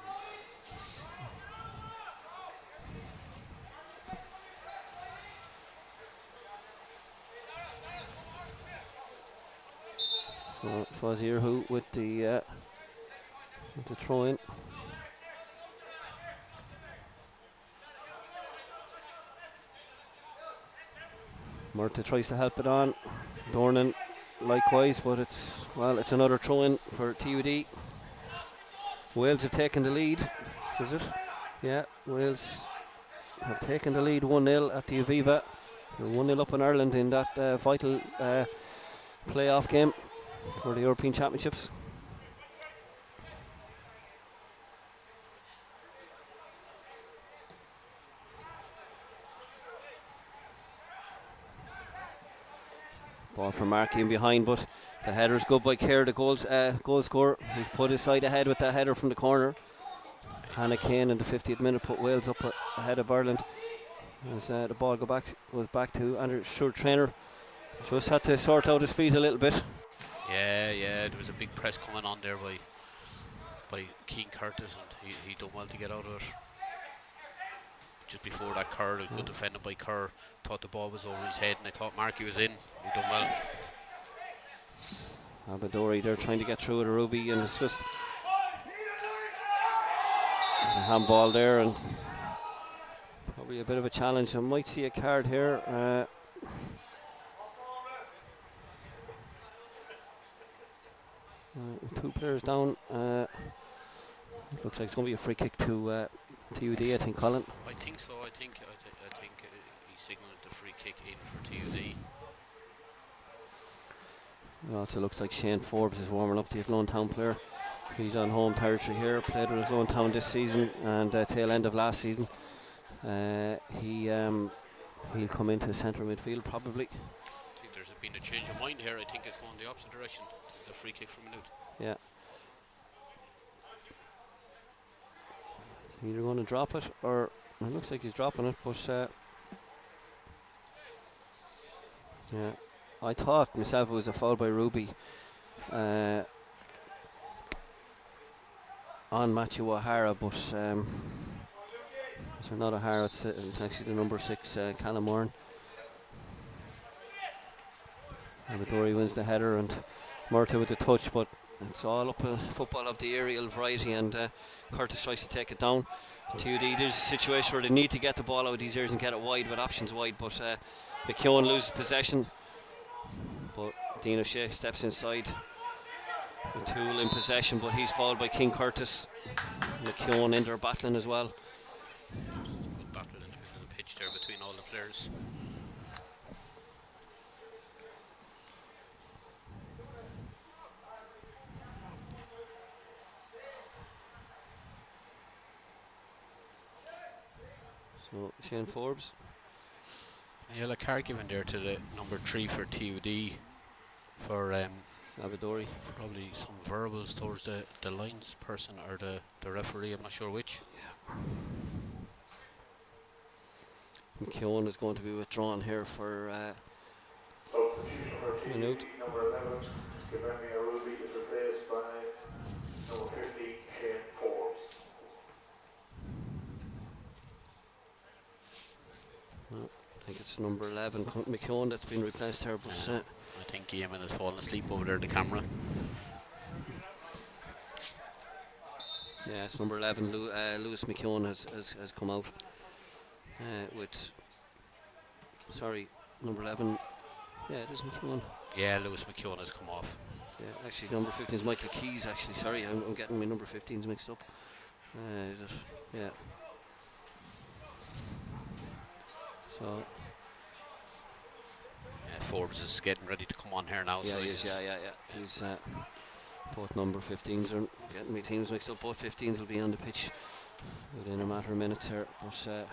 So it's Wazirhu with the throw in. Murta tries to help it on. Dornan likewise, but it's another throw in for TUD. Wales have taken the lead, is it? Yeah, Wales have taken the lead 1-0 at the Aviva. They're 1-0 up in Ireland in that vital playoff game for the European Championships. Ball from Markey in behind, but the header's good by Kerr, the goal scorer. He's put his side ahead with that header from the corner. Hannah Kane in the 50th minute put Wales up ahead of Ireland. As the ball goes back to Andrew Stewart trainer. Just had to sort out his feet a little bit. Yeah, there was a big press coming on there by Keane Curtis, and he done well to get out of it. Just before that, Kerr, good defended by Kerr, thought the ball was over his head, and I thought Markey was in. He done well. Abadori, they're trying to get through to Ruby, and it's a handball there, and probably a bit of a challenge. I might see a card here. 2 players down. Looks like it's going to be a free kick to TUD, I think, Colin. I think so. I think he signalled the free kick in for TUD. It also looks like Shane Forbes is warming up, the Athlone Town player. He's on home territory here, played with Athlone Town this season and tail end of last season. He'll come into the centre midfield probably. I think there's been a change of mind here. I think it's going the opposite direction. It's a free kick from Manut. Yeah. Either going to drop it, or it looks like he's dropping it, but yeah, I thought myself it was a foul by Ruby on Matthew O'Hara, but it's not O'Hara, it's actually the number 6 Callum Moran. Amadori wins the header and Murta with the touch, but it's all up in football of the aerial variety, and Curtis tries to take it down. TUD, there's a situation where they need to get the ball out of these areas and get it wide with options wide, but McKeown loses possession. but Dean O'Shea steps inside. O'Toole in possession, but he's fouled by King Curtis. McKeown in there battling as well. Good battle in the middle of the pitch there between all the players. So Shane Forbes. Yellow card given there to the number 3 for TUD for Abadori. probably some verbals towards the lines person or the referee, I'm not sure which. McKeown is going to be withdrawn here for Substitution for Manut. TUD number 11, Gavamia Ruby is replaced by number 15, Shane Forbes. I think it's number 11, McKeown, that's been replaced here. But I think Eamon has fallen asleep over there, the camera. yeah, it's number 11. Lewis McKeown has come out with. Sorry, number 11. Yeah, it is McKeown. Yeah, Lewis McKeown has come off. Yeah, actually, number 15 is Michael Keys. Actually, sorry, I'm getting my number 15s mixed up. Is it? Yeah. So. Forbes is getting ready to come on here now. Yeah, so he is. Yeah. He's both number 15s are getting my teams mixed up. Both 15s will be on the pitch within a matter of minutes here. But so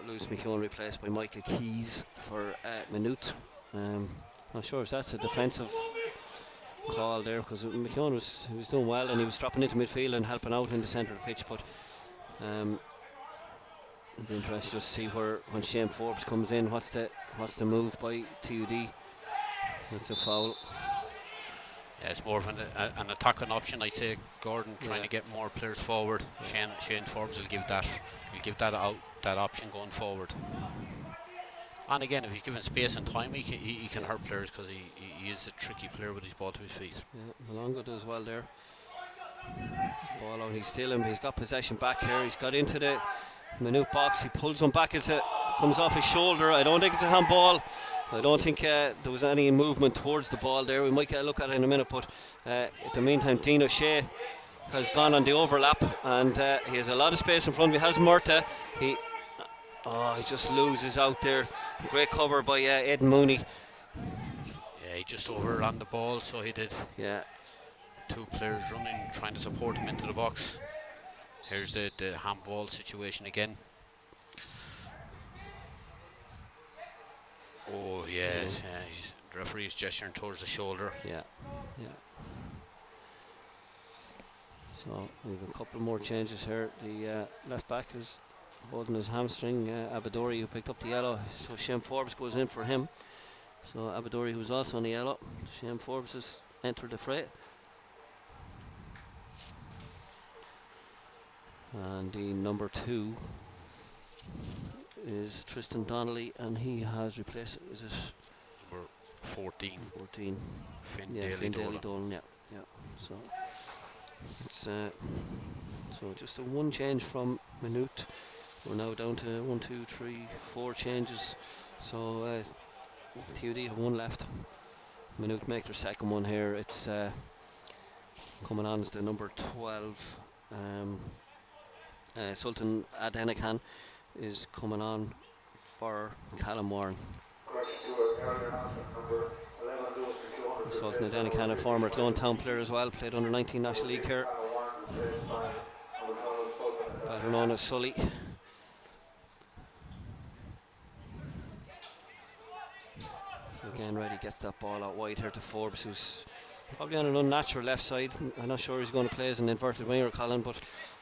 Lewis McKeown replaced by Michael Keys for Manut. Not sure if that's a defensive call there, because McKeown was doing well and he was dropping into midfield and helping out in the centre of the pitch. But I'd be interested to see when Shane Forbes comes in, what's the move by TUD. It's a foul. Yeah, it's more of an attacking option, I'd say. Gordon trying to get more players forward. Shane Forbes will give that option going forward. And again, if he's given space and time, he can hurt players, because he is a tricky player with his ball to his feet. Yeah, Malonga does well there. Ball out, he's got possession back here. He's got into the Manut box, he pulls one back, comes off his shoulder. I don't think it's a handball. I don't think there was any movement towards the ball there. We might get a look at it in a minute, but in the meantime, Dean O'Shea has gone on the overlap, and he has a lot of space in front of him. He has Murta. He just loses out there. Great cover by Ed Mooney. Yeah, he just overran the ball, so he did. Yeah. Two players running, trying to support him into the box. Here's the handball situation again. Oh yeah, the referee is gesturing towards the shoulder. Yeah. So we have a couple more changes here. The left back is holding his hamstring. Abadori, who picked up the yellow, so Shane Forbes goes in for him. So Abadori, who's also on the yellow, Shane Forbes has entered the fray. And the number 2 is Tristan Donnelly, and he has replaced, is it number 14? Finn Daly Dolan. Yeah. So it's so just a one change from Manut. We're now down to 1, 2, 3, 4 changes. So TUD have one left. Manut make their second one here. It's coming on as the number 12. Sultan Adenican is coming on for Callum Warren. Sultan Adenican, a former Clone Town player as well, played under 19 National League here. Better known as Sully. So again, Reddy gets that ball out wide here to Forbes, who's probably on an unnatural left side. I'm not sure he's going to play as an inverted winger, Colin, but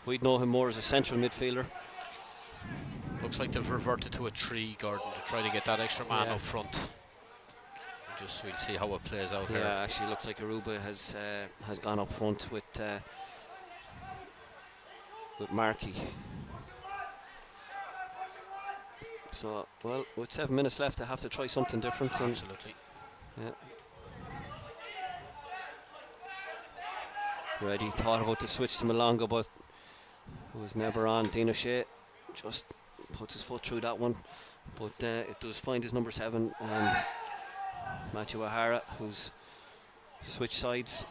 we'd know him more as a central midfielder. Looks like they've reverted to a 3, Gordon, to try to get that extra man up front. We'll see how it plays out here. Yeah, actually looks like Aruba has gone up front with Markey. So, well, with 7 minutes left, they have to try something different. Absolutely. Yeah. Reddy thought about the switch to Malonga, but it was never on. Dean O'Shea just puts his foot through that one, but it does find his number 7. Matthew O'Hara, who's switched sides.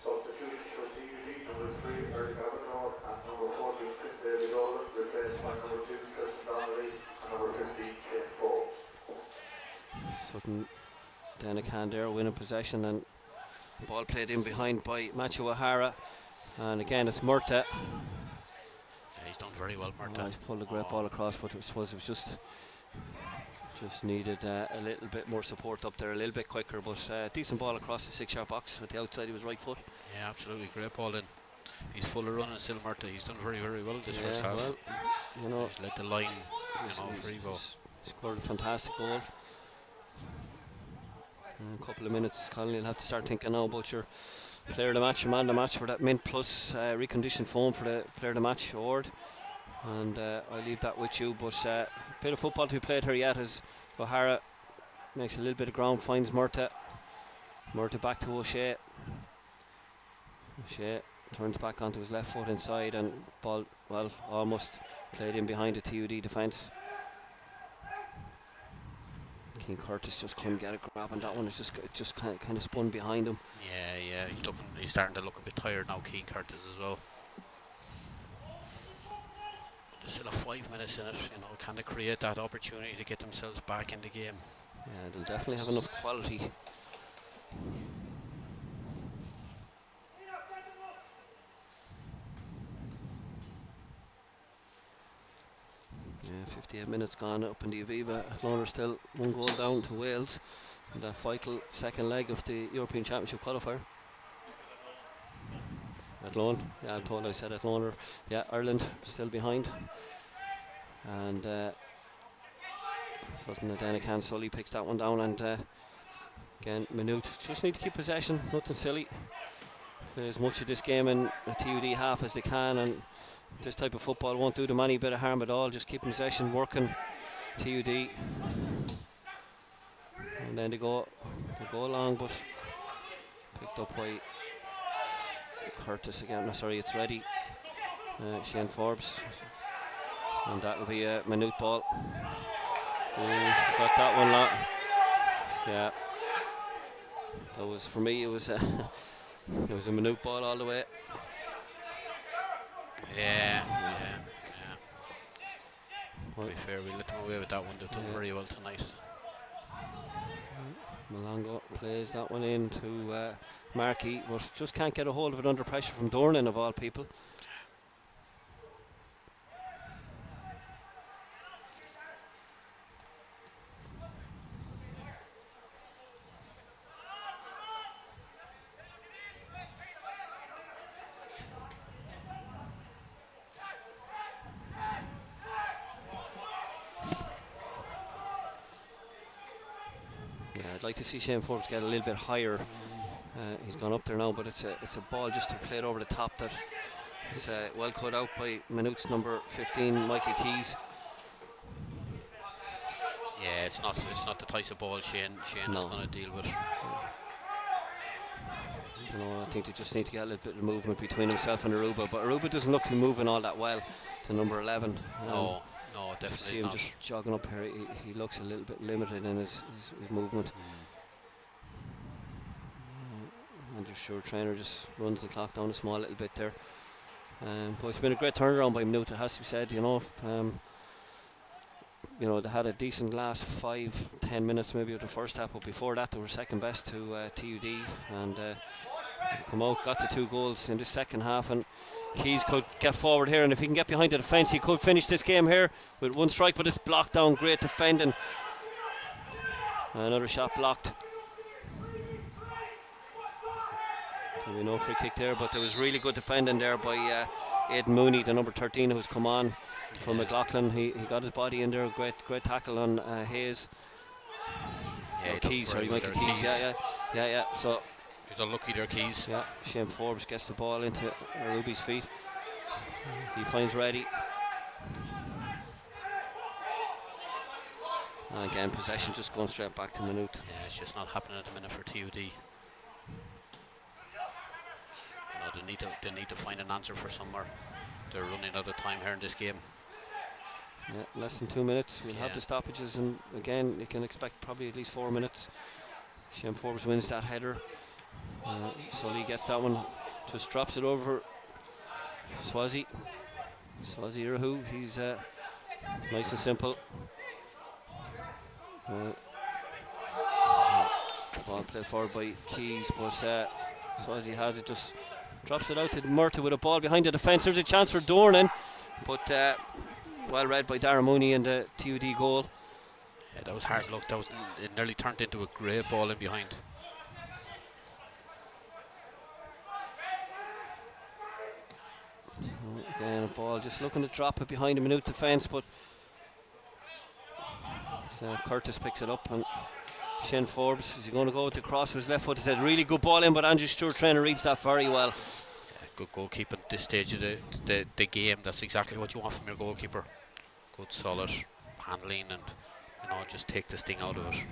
Substitution for TUD, number 3, Eric Aberdahl, and number 14, Finn Daly Dolan, replaced by number 2, Tristan Donnelly, and number 15, Shane Forbes. Sutton Denican there winning possession, and ball played in behind by Matthew O'Hara, and again it's Murta. Yeah, he's done very well, Murta. He's pulled a great ball across, but it was just needed a little bit more support up there, a little bit quicker, but decent ball across the 6-yard box at the outside of his right foot. Yeah, absolutely, great ball in. He's full of running still, Murta. He's done very, very well this first half. Well, you know, he's led the line, free ball. He scored a fantastic goal. In a couple of minutes, Connolly will have to start thinking now about your player of the match, your man of the match for that Mint Plus reconditioned foam for the player of the match award. And I'll leave that with you, but a bit of football to be played here yet as O'Hara makes a little bit of ground, finds Murta back to O'Shea turns back onto his left foot inside, and ball, well, almost played in behind the TUD defence. Keane Curtis just couldn't get a grab on that one. It just kind of spun behind him. Yeah, he's starting to look a bit tired now, Keane Curtis as well. There's still 5 minutes in it, you know, can they create that opportunity to get themselves back in the game? Yeah, they'll definitely have enough quality. Yeah, 58 minutes gone up in the Aviva. Athlone are still 1 goal down to Wales in that vital second leg of the European Championship qualifier. Athlone, yeah, I'm told I said Athlone. Yeah, Ireland still behind. And Sutton Denican Sully picks that one down, and again, Manut just need to keep possession, nothing silly. Play as much of this game in a TUD half as they can, and this type of football won't do them any bit of harm at all. Just keep possession, working TUD. And then they go along, but picked up by Curtis again. No, sorry, it's ready. Shane Forbes, and that'll be a Manut ball. Got that one lot. Yeah, that was, for me, it was a Manut ball all the way. Yeah. To be fair, we let them away with that one. They've done very well tonight. Malongo plays that one into Markey, but just can't get a hold of it under pressure from Dornan, of all people. I'd like to see Shane Forbes get a little bit higher. He's gone up there now, but it's a ball just to play it over the top that is well cut out by Manut's number 15, Michael Keys. Yeah, it's not the type of ball Shane is going to deal with. You know, I think they just need to get a little bit of movement between himself and Aruba, but Aruba doesn't look to be moving all that well to number 11. No, definitely see him not. just jogging up here. He looks a little bit limited in his movement. And the sure trainer just runs the clock down a small little bit there. But it's been a great turnaround by Manut, it has to be said. You know, they had a decent last 5-10 minutes maybe of the first half, but before that they were second best to TUD, and come out, got the 2 goals in the second half, and Keys could get forward here, and if he can get behind the defence, he could finish this game here with 1 strike, but it's blocked down. Great defending. Another shot blocked. There'll be no free kick there, but there was really good defending there by Aidan Mooney, the number 13, who's come on from McLaughlin. He got his body in there. Great tackle on Hayes. Yeah, Keys, sorry, Michael Keys. Yeah. So he's unlucky there, Keys. Yeah, Shane Forbes gets the ball into Ruby's feet. He finds Reddy. And again, possession just going straight back to Manut. Yeah, it's just not happening at the minute for TUD. They need to find an answer for somewhere. They're running out of time here in this game. Yeah, less than 2 minutes. We'll have the stoppages, and again, you can expect probably at least 4 minutes Shane Forbes wins that header. Sully gets that one, just drops it over Swazi Irahu. He's nice and simple. Ball played forward by Keys, but Swazi has it, just drops it out to Murta with a ball behind the defence. There's a chance for Dornan, but well read by Darren Mooney and the TUD goal. Yeah, that was hard luck. It nearly turned into a great ball in behind. Again, a ball just looking to drop it behind a Manut defence, but Curtis picks it up, and Shane Forbes, is he going to go with the cross with his left foot? He said really good ball in, but Andrew Stewart trainer reads that very well. Yeah, good goalkeeping at this stage of the game. That's exactly what you want from your goalkeeper. Good solid handling, and just take the sting out of it.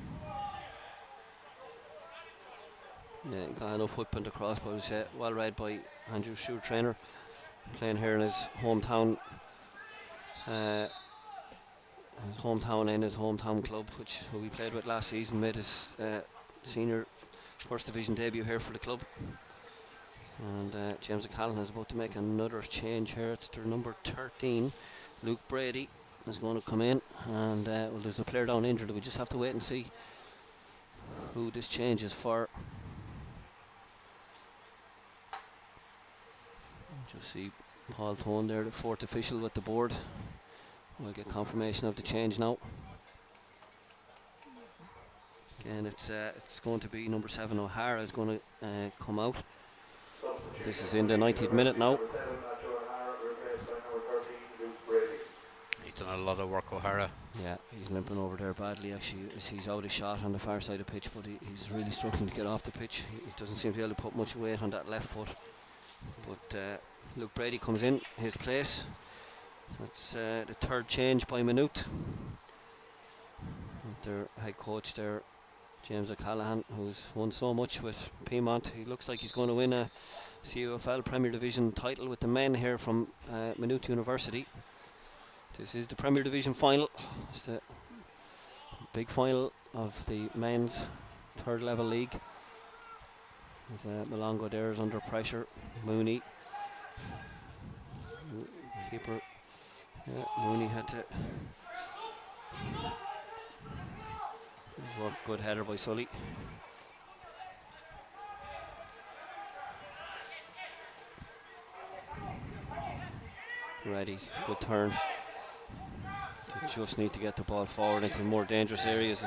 Yeah, got enough footprint across, but it was well read by Andrew Stewart trainer, playing here in his hometown. His hometown club, who we played with last season, made his senior first division debut here for the club. And James O'Callaghan is about to make another change here. It's their number 13, Luke Brady, is going to come in, and well, there's a player down injured. We just have to wait and see who this change is for. Just see Paul Thone there, the fourth official with the board. We'll get confirmation of the change now. Again, it's going to be number 7 O'Hara is going to come out. This is in the 90th minute now. He's done a lot of work, O'Hara. Yeah, he's limping over there badly actually. He's out of shot on the far side of the pitch, but he's really struggling to get off the pitch. He doesn't seem to be able to put much weight on that left foot. But Luke Brady comes in his place. That's the third change by Manut. Their head coach there, James O'Callaghan, who's won so much with Piedmont. He looks like he's going to win a CUFL Premier Division title with the men here from Maynooth University. This is the Premier Division final. It's the big final of the men's third level league. As Malongo there is under pressure. Mooney, keeper. Yeah, Mooney had to. Good header by Sully. Ready, good turn. They just need to get the ball forward into more dangerous areas.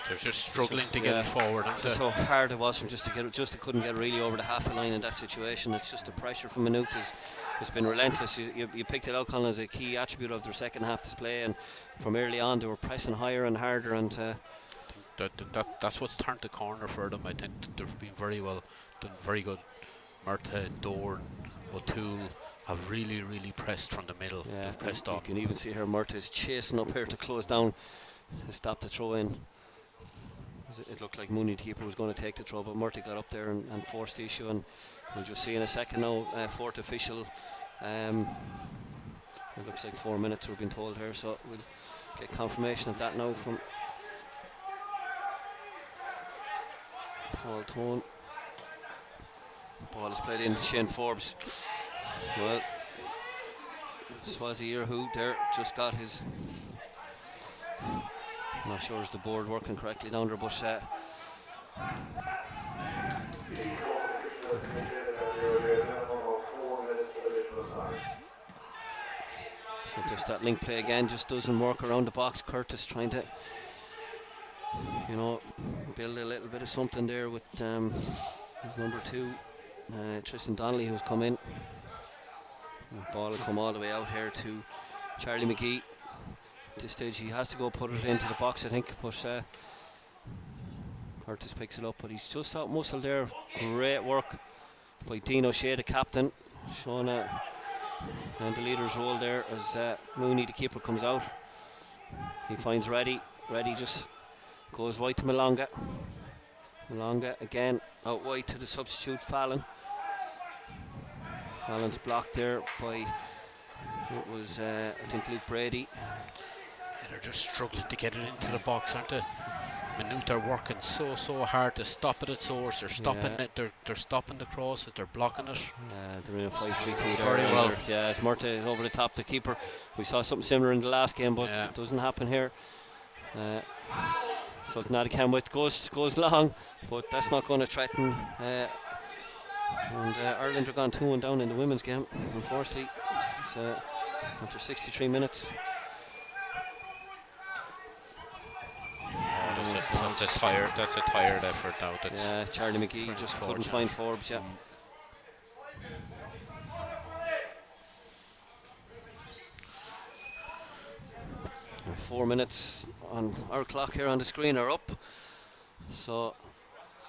They're just struggling to get it forward. It's so hard it was from just to get it. Just they couldn't get really over the half a line in that situation. It's just the pressure from Manut has been relentless. You picked it out, Colin, as a key attribute of their second half display, and from early on they were pressing higher and harder, and that's what's turned the corner for them. I think they've been done very good. Murta, Dorn, O'Toole have really pressed from the middle. Yeah, they've pressed you off. can even see here Murta is chasing up here to close down, to stop the throw in. It looked like Mooney, the keeper, was going to take the throw, but Murta got up there and forced the issue, and we'll just see in a second now, fourth official. It looks like 4 minutes we've been told here, so we'll get confirmation of that now from Paul Thone. Ball is played in Shane Forbes. Well, Swazi Irahu there just got his. I'm not sure is the board working correctly down there, but so just that link play again just doesn't work around the box. Curtis trying to, build a little bit of something there with his number 2, Tristan Donnelly, who's come in. The ball will come all the way out here to Charlie McGee. At this stage he has to go put it into the box, I think, but Curtis picks it up, but he's just out muscle there. Great work by Dean O'Shea, the captain, showing and the leader's role there as Mooney, the keeper, comes out. He finds Reddy just goes wide to Malonga again out wide to the substitute Fallon. Fallon's blocked there by, it was I think Luke Brady. They're just struggling to get it into the box, aren't they? Manut are working so hard to stop it at source. They're stopping Yeah. it. They're stopping the crosses. They're blocking it. They're in a 5-3-2 there. Very well. Yeah, it's Murta is over the top, the keeper. We saw something similar in the last game, but it doesn't happen here. So Nadican with goes long, but that's not going to threaten. And Ireland are gone 2-1 down in the women's game, unfortunately. So after 63 minutes. That's a tired effort now. Yeah, Charlie McGee just couldn't find Forbes. Yeah. 4 minutes on our clock here on the screen are up, so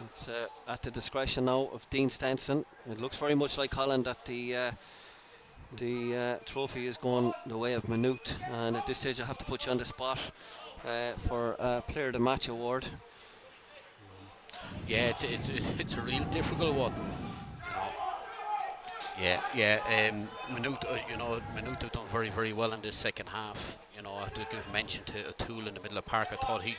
it's at the discretion now of Dean Stenson. It looks very much like Colin that the trophy is going the way of Manut, and at this stage I have to put you on the spot for Player of the Match award. Yeah, it's a real difficult one. Manut, Manut have done very well in this second half. I have to give mention to O'Toole in the middle of the park. I thought he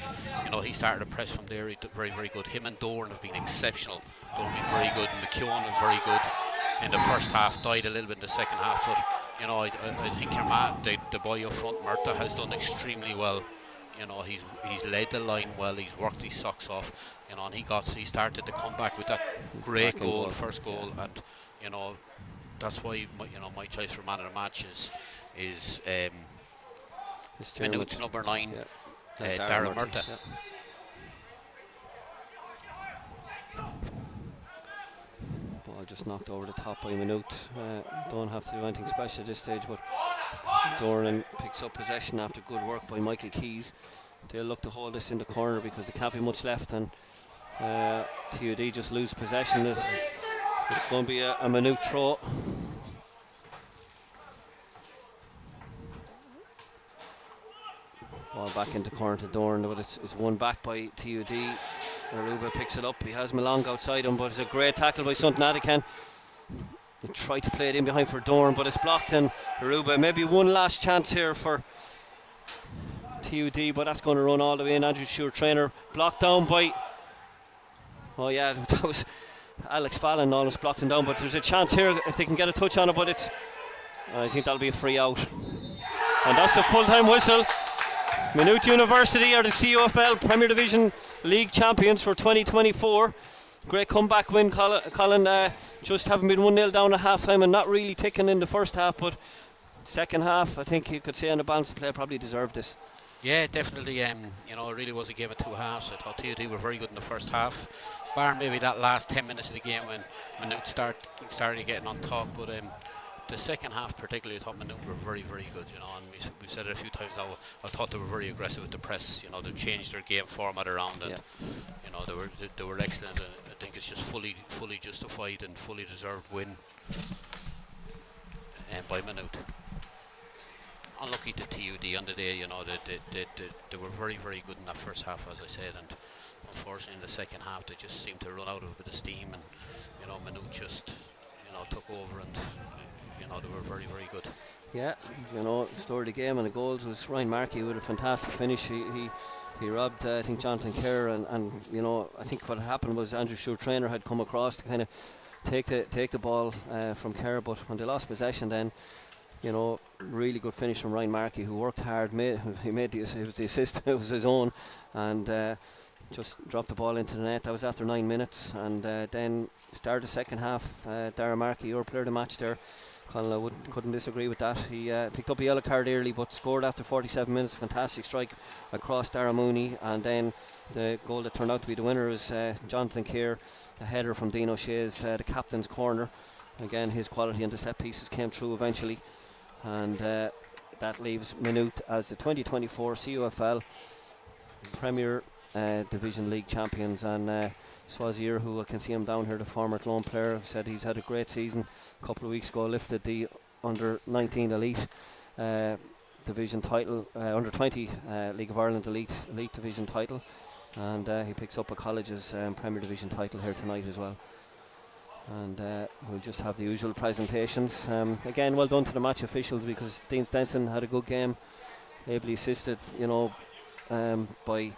started to press from there. He did very good. Him and Doran have been exceptional. Doran been very good. McKeown was very good in the first half. Died a little bit in the second half, but I think your man, the boy up front, Murta, has done extremely well. He's led the line well. He's worked his socks off. And he started to come back with that great goal, first goal, and that's why my choice for man of the match is Manut's number 9, Darren Murta. Yeah. Ball just knocked over the top by Manut. Don't have to do anything special at this stage, but Doran picks up possession after good work by Michael Keys. They'll look to hold this in the corner because there can't be much left, and TUD just lose possession. It's going to be a Manut throw. Ball back into corner to Doran, but it's won back by TUD. Aruba picks it up. He has Malong outside him, but it's a great tackle by St. Nadican. He tried to play it in behind for Doran, but it's blocked, and Aruba maybe one last chance here for TUD, but that's going to run all the way in. Andrew Stewart, trainer, blocked down by that was Alex Fallon, almost blocked him down, but there's a chance here if they can get a touch on it, but I think that'll be a free out, and that's the full-time whistle. Maynooth University are the CUFL Premier Division League champions for 2024. Great comeback win, Colin. Just having been 1-0 down at half time and not really ticking in the first half, but second half I think you could say on the balance of play probably deserved this. Yeah, definitely. It really was a game of two halves. I thought TUD were very good in the first half, bar maybe that last 10 minutes of the game when Manut started getting on top, but the second half particularly I thought Manut were very good, and we've said it a few times now. I thought they were very aggressive with the press. They changed their game format around, and they were excellent. I think it's just fully justified and fully deserved win by Manut. Unlucky to TUD on the day, they were very good in that first half, as I said, and unfortunately in the second half they just seemed to run out of a bit of steam, and Manut just took over, and they were very good. Yeah, story of the game and the goals was Ryan Markey with a fantastic finish. He robbed I think Jonathan Kerr, and I think what happened was Andrew Stewart, trainer, had come across to kind of take the ball from Kerr, but when they lost possession then really good finish from Ryan Markey, who worked hard. It was the assist, it was his own, and just dropped the ball into the net. That was after 9 minutes, and then started the second half. Darren Markey, your player of the match there. Colin, I couldn't disagree with that. He picked up a yellow card early, but scored after 47 minutes. Fantastic strike across Dara Mooney, and then the goal that turned out to be the winner was Jonathan Keir, a header from Dean O'Shea's, the captain's corner. Again, his quality on the set pieces came through eventually, and that leaves Maynooth as the 2024 CUFL Premier Division League champions. And Swazier, who I can see him down here, the former Clone player, said he's had a great season. A couple of weeks ago lifted the under 19 elite division title, under 20 League of Ireland elite division title, and he picks up a college's Premier Division title here tonight as well. And we'll just have the usual presentations. Again, well done to the match officials, because Dean Stenson had a good game, ably assisted by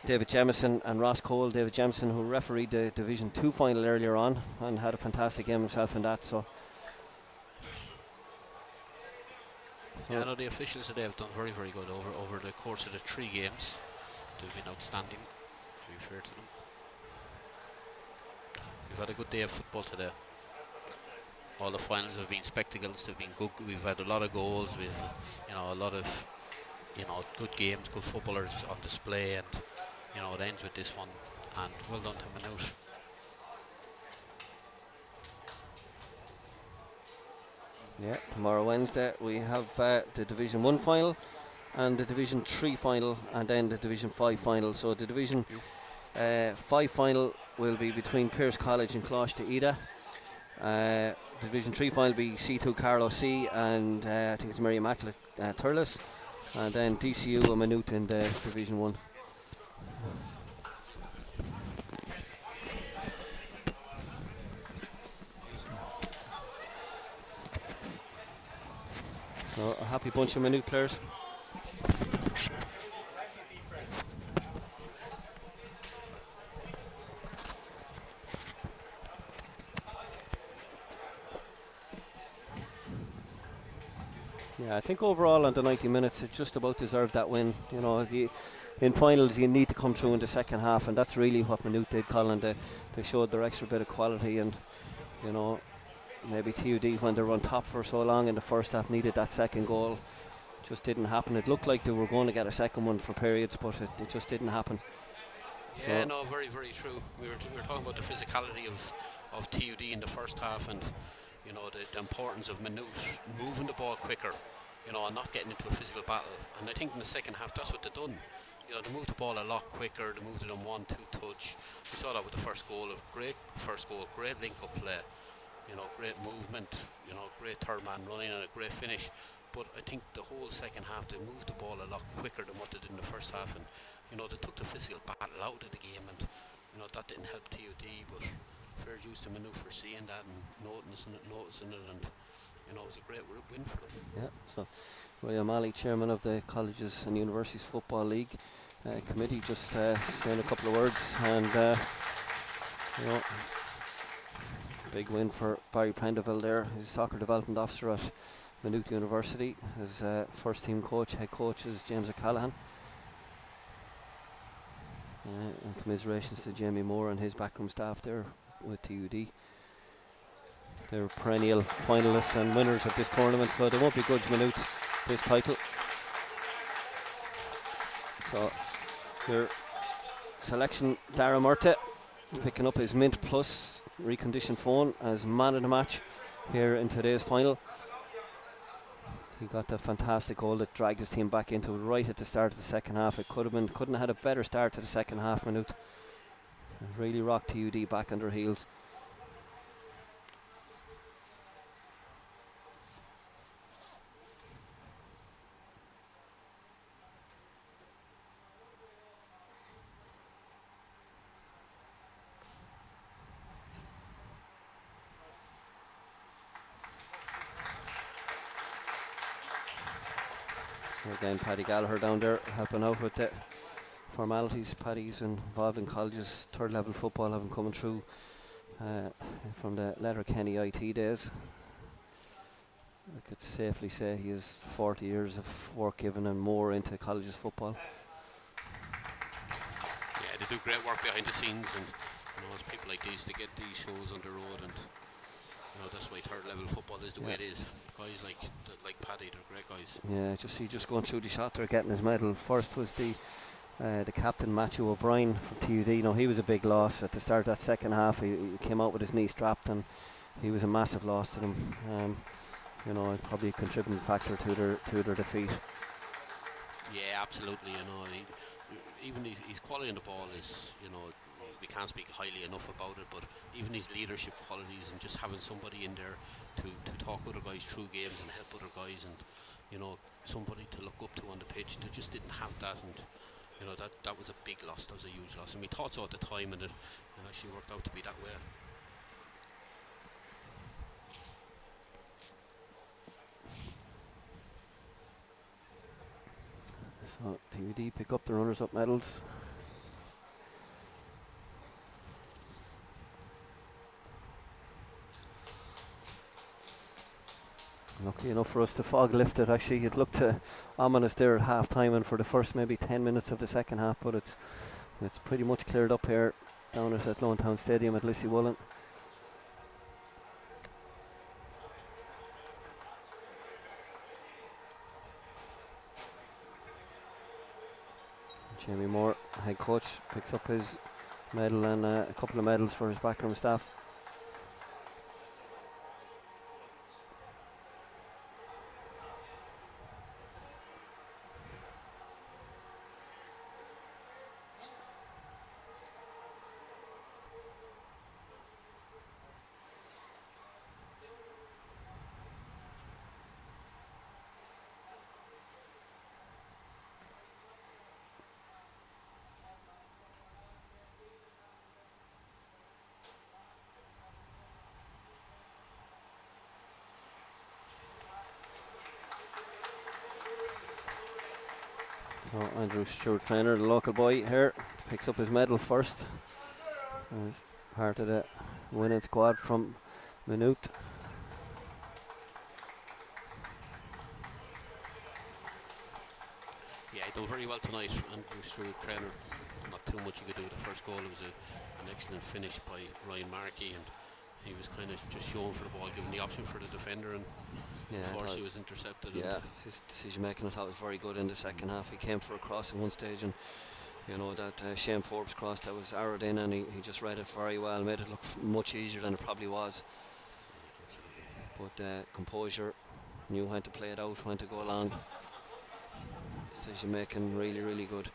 David Jamieson and Ross Cole. David Jamieson, who refereed the Division 2 final earlier on and had a fantastic game himself in that. So yeah, I know the officials today have done very, very good over the course of the 3 games. They've been outstanding, to be fair to them. We've had a good day of football today. All the finals have been spectacles. They've been good. We've had a lot of goals. We've, a lot of, good games, good footballers on display, and it ends with this one. And well done to Manut. yeah, tomorrow Wednesday we have the Division 1 final and the Division 3 final, and then the Division 5 final. So the Division 5 final will be between Pierce College and Closh to Ida. Division 3 final will be C2 Carlow C and I think it's Mary Immaculate Thurles, and then DCU and Maynooth in the Division 1. So a happy bunch of Maynooth players. Yeah, I think overall on the 90 minutes it just about deserved that win. In finals you need to come through in the second half, and that's really what Maynooth did, Colin. They showed their extra bit of quality, and maybe TUD, when they were on top for so long in the first half, needed that second goal. Just didn't happen. It looked like they were going to get a second one for periods, but it just didn't happen. Yeah, no, very, very true. We were talking about the physicality of TUD in the first half, and the importance of Manut moving the ball quicker, and not getting into a physical battle. And I think in the second half that's what they've done. They moved the ball a lot quicker. They moved it on 1-2 touch. We saw that with the first goal. Great link-up play. Great movement. Great third man running and a great finish. But I think the whole second half they moved the ball a lot quicker than what they did in the first half, and they took the physical battle out of the game, and that didn't help TUD. But fair dues to Manut for seeing that and noticing it, and it was a great win for them. Yeah. So Roy O'Malley, chairman of the Colleges and Universities Football League committee, just saying a couple of words, and big win for Barry Prendeville there. He's a soccer development officer at Maynooth University. His first team head coach is James O'Callaghan. And commiserations to Jamie Moore and his backroom staff there with TUD. They're perennial finalists and winners of this tournament, so they won't begrudge Maynooth this title. So your selection, Dara Murta, picking up his Mint Plus reconditioned phone as man of the match here in today's final. He got the fantastic goal that dragged his team back into it right at the start of the second half. It couldn't have had a better start to the second half. Maynooth really rocked TUD back on their heels. So again, Paddy Gallagher down there helping out with the formalities. Paddy's involved in colleges, third level football, having coming through from the Letterkenny IT days. I could safely say he has 40 years of work given and more into colleges football. Yeah, they do great work behind the scenes, and it's people like these to get these shows on the road, and that's why third level football is the way it is. Guys like Paddy, they're great guys. Yeah, just going through the shot there, getting his medal. First was the captain Matthew O'Brien from TUD. He was a big loss at the start of that second half. He came out with his knee strapped, and he was a massive loss to them. Probably a contributing factor to their defeat. Yeah, absolutely. Even his quality on the ball is, we can't speak highly enough about it, but even his leadership qualities and just having somebody in there to talk other guys through games and help other guys, and somebody to look up to on the pitch. They just didn't have that, and that was a big loss. That was a huge loss, and we thought so at the time, and it actually worked out to be that way. So TUD pick up the runners-up medals. Lucky enough for us, the fog lifted. Actually, it looked ominous there at half time and for the first maybe 10 minutes of the second half, but it's pretty much cleared up here down at Lone Stadium at Lissywullen. Jamie Moore, head coach, picks up his medal and a couple of medals for his backroom staff. So Andrew Stewart, trainer, the local boy here, picks up his medal first as part of the winning squad from Manut. Yeah, he done very well tonight, Andrew Stewart, trainer. Not too much he could do with the first goal. It was an excellent finish by Ryan Markey, and he was kind of just showing for the ball, giving the option for the defender, and unfortunately was intercepted. Yeah, his decision making I thought was very good in the second half. He came for a cross at one stage, and that Shane Forbes cross that was arrowed in, and he just read it very well, made it look much easier than it probably was. But composure, knew when to play it out, when to go along. Decision making really, really good.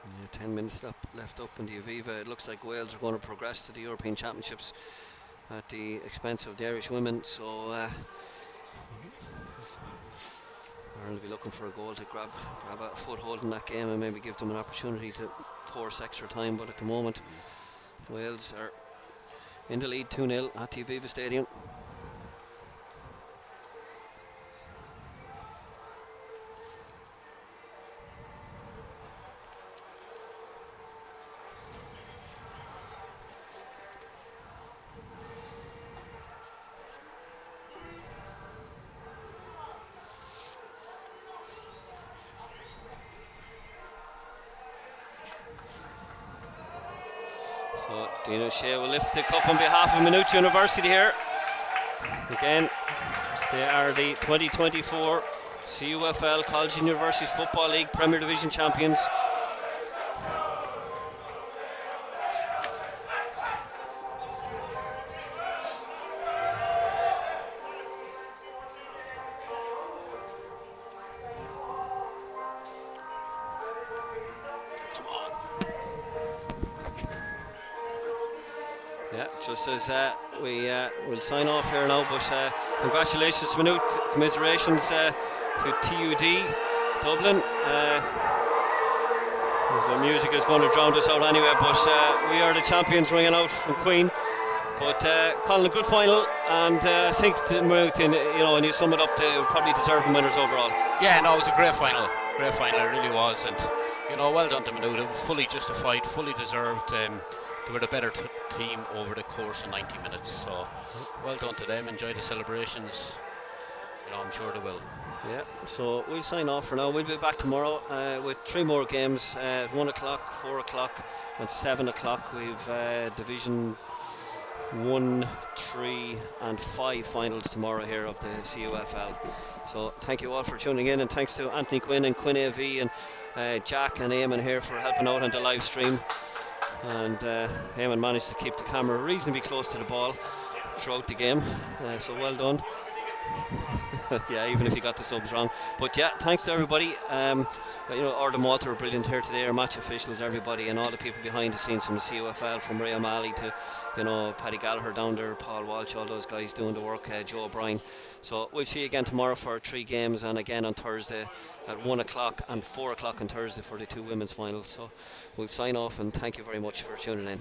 Yeah, 10 minutes left up in the Aviva. It looks like Wales are going to progress to the European Championships at the expense of the Irish women, so Ireland will be looking for a goal to grab a foothold in that game and maybe give them an opportunity to force extra time. But at the moment, Wales are in the lead 2-0 at the Aviva Stadium. Dina Shea will lift the cup on behalf of Maynooth University here. Again, they are the 2024 CUFL College and University Football League Premier Division champions. Just as we will sign off here now, but congratulations to Manut, commiserations to TUD Dublin. The music is going to drown us out anyway, but we are the champions ringing out from Queen. But Colin, a good final, and I think Manut, when you sum it up, they were probably deserving winners overall. Yeah, no, it was a great final, it really was, and well done to Manut. It was fully justified, fully deserved. They were the better team over the course of 90 minutes, so well done to them. Enjoy the celebrations, I'm sure they will. Yeah, so we'll sign off for now. We'll be back tomorrow with 3 more games at 1 o'clock, 4 o'clock and 7 o'clock. We've Division 1, 3 and 5 finals tomorrow here of the CUFL. So thank you all for tuning in, and thanks to Anthony Quinn and Quinn AV and Jack and Eamon here for helping out on the live stream. And Eamon managed to keep the camera reasonably close to the ball throughout the game, so well done. Yeah, even if you got the subs wrong. But yeah, thanks to everybody. Ardham Walter were brilliant here today, our match officials, everybody, and all the people behind the scenes from the CUFL, from Ray O'Malley to Paddy Gallagher down there, Paul Walsh, all those guys doing the work, Joe O'Brien. So we'll see you again tomorrow for 3 games, and again on Thursday at 1 o'clock and 4 o'clock on Thursday for the 2 women's finals. So we'll sign off, and thank you very much for tuning in.